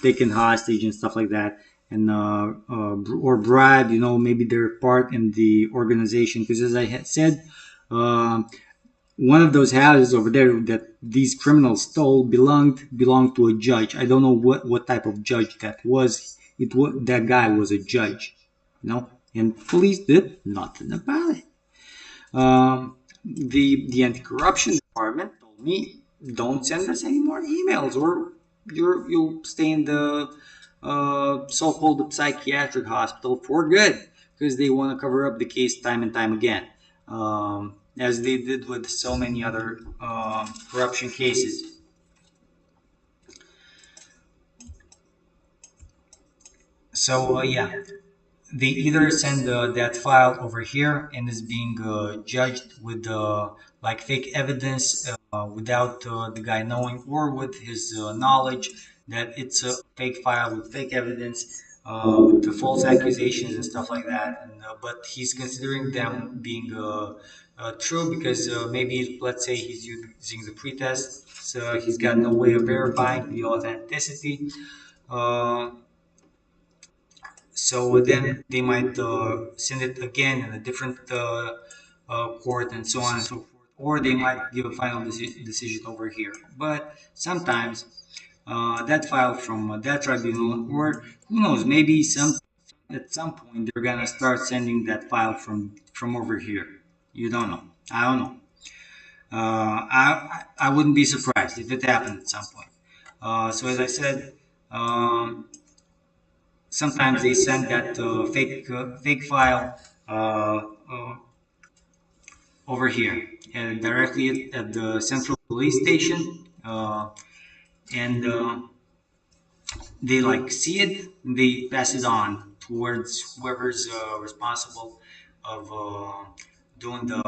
taken hostage and stuff like that, and or bribed, maybe they're part in the organization. Because as I had said, one of those houses over there that these criminals stole belonged to a judge. I don't know what type of judge that was. That guy was a judge, and police did nothing about it. The anti-corruption department told me, don't send us any more emails, or you'll stay in the so-called psychiatric hospital for good, because they want to cover up the case time and time again, as they did with so many other corruption cases. So yeah, they either send that file over here and is being judged with like fake evidence without the guy knowing, or with his knowledge that it's a fake file with fake evidence, with the false accusations and stuff like that. But he's considering them being true, because maybe, let's say, he's using the pretest, so he's got no way of verifying the authenticity. Uh, so then they might send it again in a different court, and so on and so forth. Or they might give a final decision over here. But sometimes that file from that tribunal, or who knows, maybe at some point they're gonna start sending that file from over here. You don't know. I don't know. I wouldn't be surprised if it happened at some point. So as I said, um, sometimes they send that fake file uh, over here and directly at the central police station, and they like see it, and they pass it on towards whoever's responsible of doing the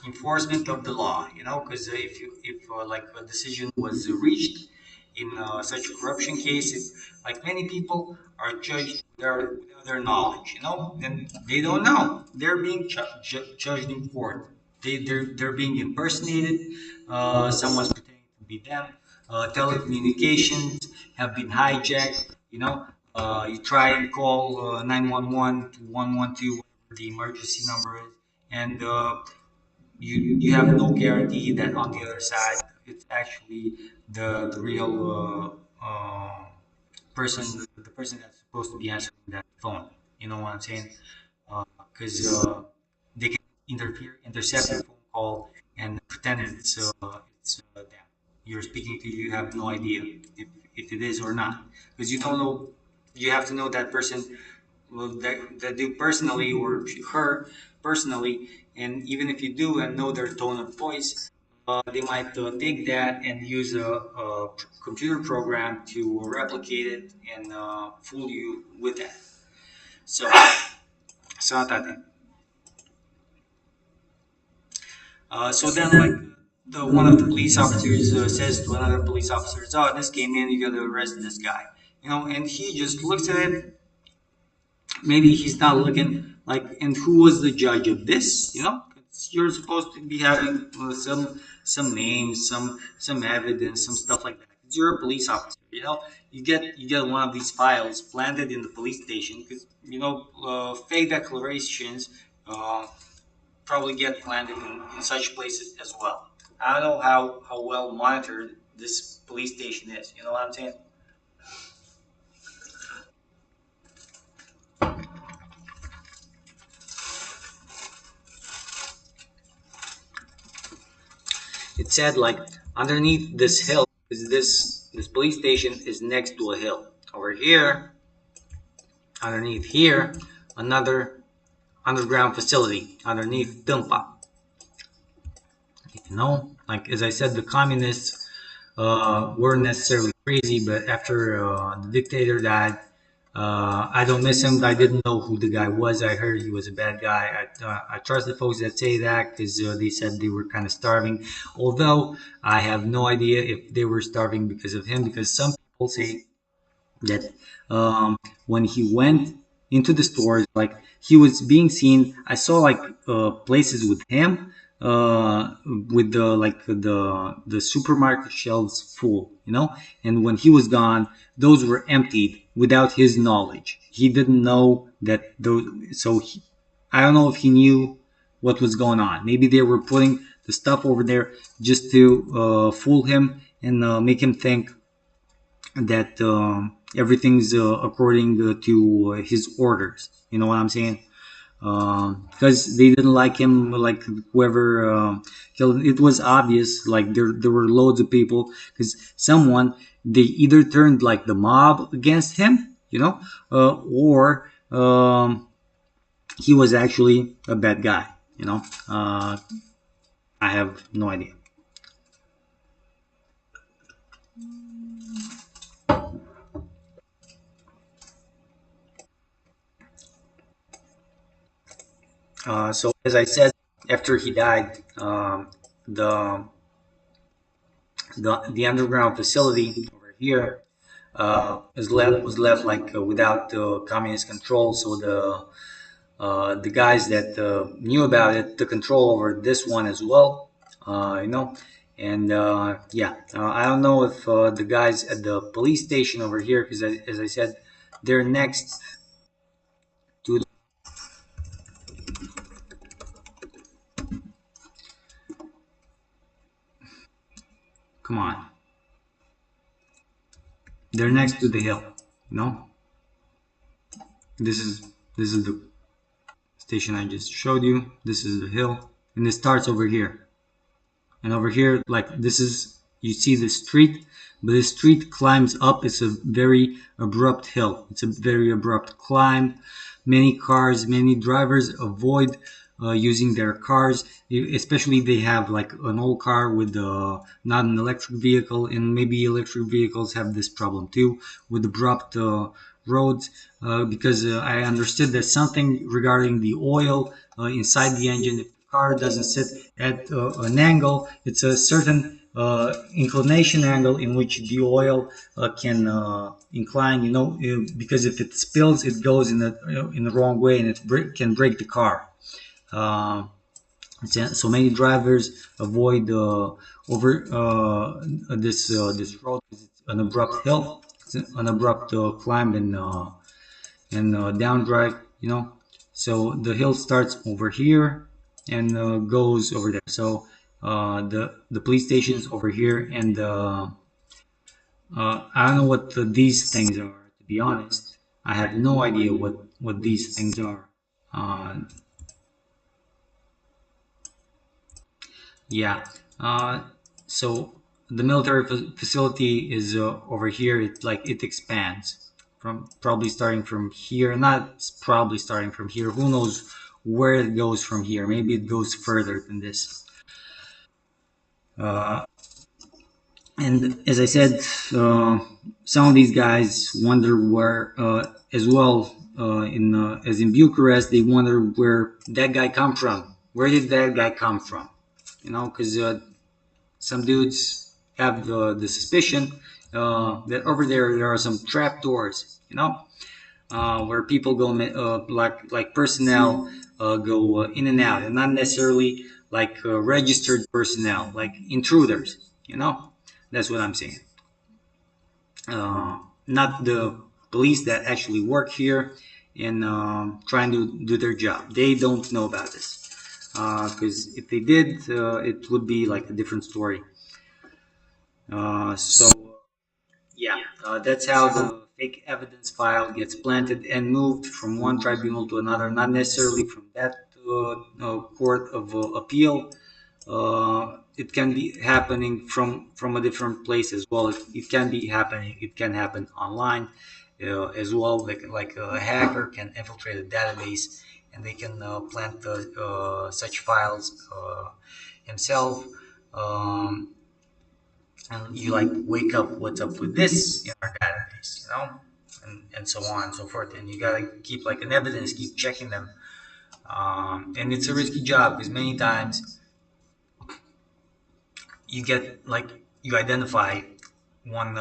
enforcement of the law, because if like a decision was reached in such a corruption case, like many people are judged without their knowledge, and they don't know they're being judged in court. They're being impersonated. Someone's pretending to be them. Telecommunications have been hijacked. You try and call 911 to 112, whatever the emergency number is, and you have no guarantee that on the other side it's actually the real person, the person that's supposed to be answering that phone. You know what I'm saying? Because they can intercept your phone call and pretend it's them. You're speaking to, you have no idea if it is or not, because you don't know. You have to know that person, well, that do personally, or her personally, and even if you do and know their tone of voice, they might take that and use a computer program to replicate it and fool you with that. So, so that. So then, like, one of the police officers says to another police officer, "Oh, this came in. You got to arrest this guy." And he just looks at it. Maybe he's not looking like, and who was the judge of this? You're supposed to be having some names, some evidence, some stuff like that. 'Cause you're a police officer. You get one of these files planted in the police station, because fake declarations probably get planted in such places as well. I don't know how well monitored this police station is. You know what I'm saying? It said like underneath this hill, is this police station is next to a hill. Over here, underneath here, another underground facility underneath Tumpa. Like as I said, the communists weren't necessarily crazy, but after the dictator died, I don't miss him. I didn't know who the guy was. I heard he was a bad guy. I trust the folks that say that, because they said they were kind of starving. Although I have no idea if they were starving because of him, because some people say that when he went into the stores, like he was being seen. I saw like places with him, with the supermarket shelves full, and when he was gone, those were emptied without his knowledge. He didn't know that those. I don't know if he knew what was going on. Maybe they were putting the stuff over there just to fool him and make him think that everything's according to his orders. You know what I'm saying? Because they didn't like him, like whoever killed. It was obvious, like there were loads of people, because someone, they either turned like the mob against him, or he was actually a bad guy. I have no idea. So as I said, after he died, the the underground facility over here was left like without communist control. So the guys that knew about it took control over this one as well. And yeah, I don't know if the guys at the police station over here, because as I said, they're next to. Come on, they're next to the hill. You know, this is the station I just showed you. This is the hill. and it starts over here. And over here, like this is, you see the street, but the street climbs up. It's a very abrupt hill. It's a very abrupt climb. Many drivers avoid using their cars, especially they have like an old car with not an electric vehicle, and maybe electric vehicles have this problem too with abrupt roads. Because I understood there's something regarding the oil inside the engine. If the car doesn't sit at an angle, it's a certain inclination angle in which the oil can incline. Because if it spills, it goes in the wrong way, and can break the car. Uh, so many drivers avoid over this road. It's an abrupt hill, it's an abrupt climb and down drive. So the hill starts over here and goes over there. So the police station is over here, and I don't know what these things are. To be honest, I have no idea what these things are. Uh, Yeah. Uh, so the military facility is over here. It expands from probably starting from here. Not probably starting from here. Who knows where it goes from here? Maybe it goes further than this. Uh, and as I said, some of these guys wonder where, as well, as in Bucharest, they wonder where that guy come from. Where did that guy come from? Because some dudes have the suspicion that over there are some trap doors, where people go, like personnel go in and out, and not necessarily like registered personnel, like intruders. That's what I'm saying. Not the police that actually work here and trying to do their job. They don't know about this. Because if they did, it would be like a different story. So yeah, that's how the fake evidence file gets planted and moved from one tribunal to another, not necessarily from that court of appeal. It can be happening from a different place as well. It can be happening. It can happen online as well. Like a hacker can infiltrate a database, and they can plant such files himself. Um, and you like wake up, what's up with this in our database, and so on and so forth. And you gotta keep like an evidence, keep checking them. And it's a risky job because many times you get like you identify one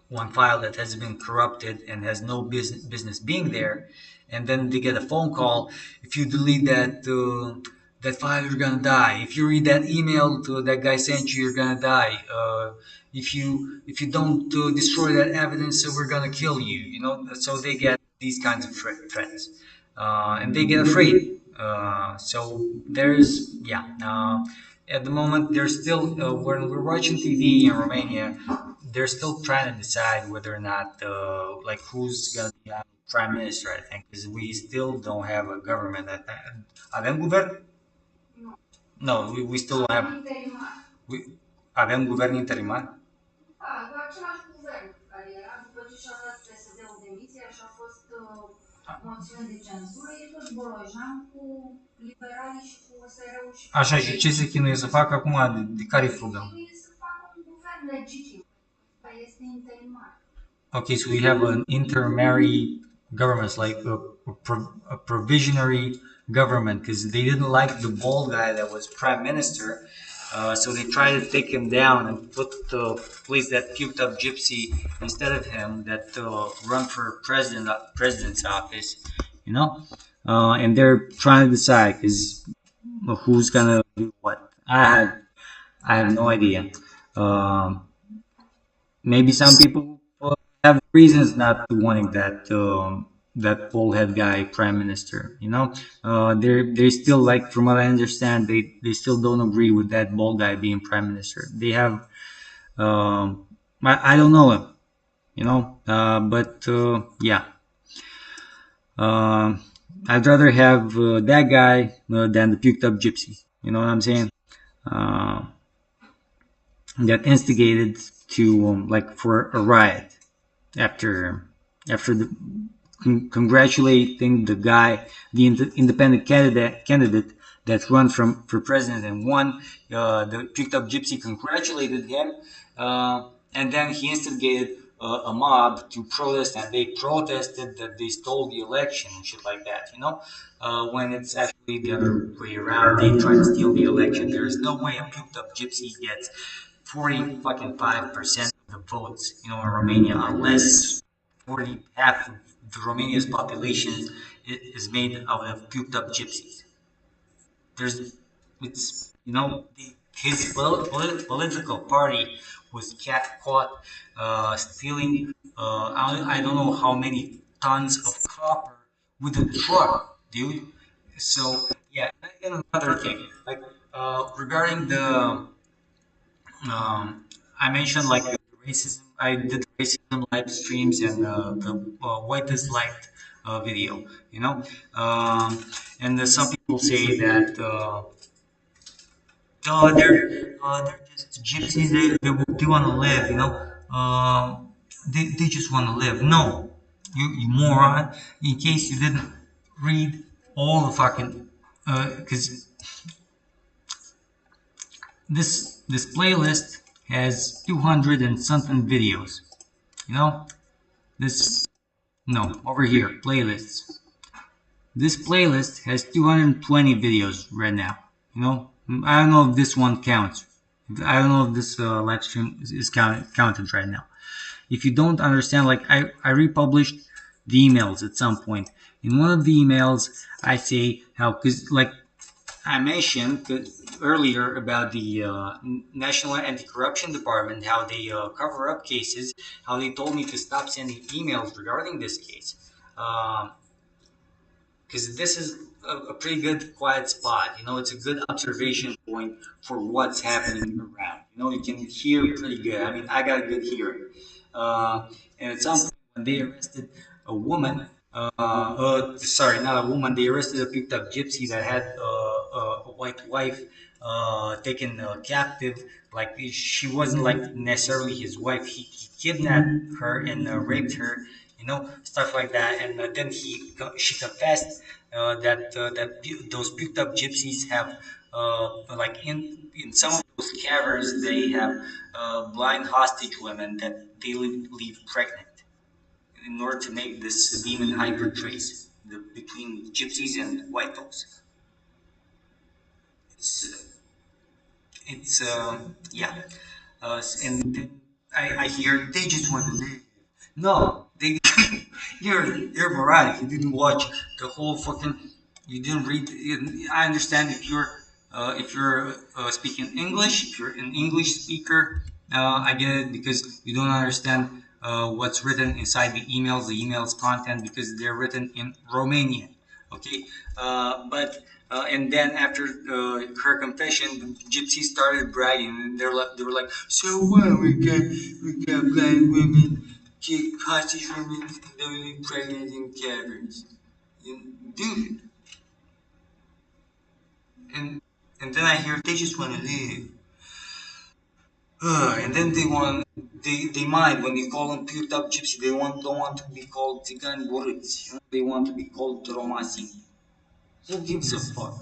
one file that has been corrupted and has no business being there, and then they get a phone call. If you delete that file, you're gonna die. If you read that email to that guy sent you, you're gonna die. If you don't destroy that evidence, so we're gonna kill you. So they get these kinds of threats, and they get afraid. So there's yeah. At the moment, there's still when we're watching TV in Romania, they're still trying to decide whether or not like who's gonna be prime minister. I think because we still don't have a government. Avem guvern? No, we still don't have. We, avem guvern interimar? Da, același guvern care era după ce și-a dat PSD-ul demisia și a fost moțiuni de cenzură, e tot Bolojan cu liberalii și cu USR-ul și cu... Așa, și ce se chinuie să facă acum? De care-i frugă? Chinuie să facă un guvern legitim, dar este interimar. Okay, so we have an intermediary government, like a provisionary government, because they didn't like the bald guy that was prime minister. So they tried to take him down and put the place that puked up gypsy instead of him that run for president's office, and they're trying to decide because who's gonna do what. I have no idea. Maybe some people have reasons not to wanting that bald head guy prime minister. They still like, from what I understand, they still don't agree with that bald guy being prime minister. They have, I don't know him, but yeah. I'd rather have that guy than the puked up gypsy. You know what I'm saying? Uh, that instigated to like for a riot after the congratulating the guy, the independent candidate that run from for president and won. The picked up gypsy congratulated him, and then he instigated a mob to protest, and they protested that they stole the election and shit like that. You know, when it's actually the other way around, they try to steal the election. There is no way a picked up gypsy gets 40 fucking 5% of the votes, you know, in Romania, unless 40 half of the Romania's population is made out of puked up gypsies. There's, it's, you know, his political party was caught stealing, I don't know how many tons of copper with a truck, dude. So, yeah, and another thing, like, regarding the I mentioned like the racism. I did racism live streams and the whitest liked video. You know, and some people say that they're just gypsies. They want to live. You know, they just want to live. No, you moron. In case you didn't read all the fucking because this playlist has 200 and something videos. You know, this no over here playlists. This playlist has 220 videos right now. You know, I don't know if this one counts. I don't know if this live stream is counted right now. If you don't understand, like I republished the emails at some point. In one of the emails, I say how because like I mentioned earlier about the National Anti-Corruption Department, how they cover up cases, how they told me to stop sending emails regarding this case. Because this is a pretty good quiet spot. You know, it's a good observation point for what's happening around. You know, you can hear pretty good. I mean, I got a good hearing. And at some point, when they arrested a woman, sorry, not a woman, they arrested a picked up gypsy that had a white wife taken captive. Like she wasn't like necessarily his wife. He kidnapped her and raped her, you know, stuff like that. And then she confessed that those picked up gypsies have like in some of those caverns they have blind hostage women that they leave pregnant in order to make this demon hybrid trace between gypsies and white folks. It's yeah. And then I hear they just want to live. No, they you're moronic. You didn't watch the whole fucking. You didn't read. I understand if you're speaking English, if you're an English speaker, I get it because you don't understand what's written inside the emails content because they're written in Romanian. Okay, but and then after her confession, the gypsies started bragging, and they were like, "So what? We got blind women, hostage women, living pregnant in caverns, dude." And and then I hear they just want to live. And then they mind when you call them puked up gypsy. They don't want to be called Tigani Boric. You know? They want to be called Romasi. Who gives a fuck?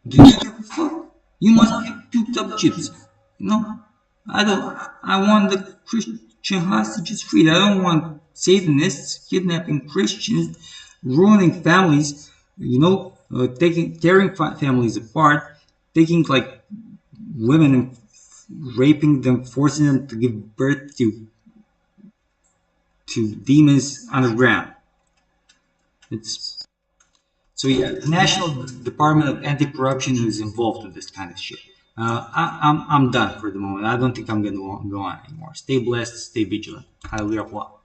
Do you give a fuck? You must be puked up gypsy. You know? I don't. I want the Christian hostages freed. I don't want Satanists kidnapping Christians, ruining families. You know, tearing families apart, taking like women and raping them, forcing them to give birth to demons underground. It's so yeah. The National Department of Anti-Corruption is involved with this kind of shit. I'm done for the moment. I don't think I'm gonna go on anymore. Stay blessed. Stay vigilant. Au revoir.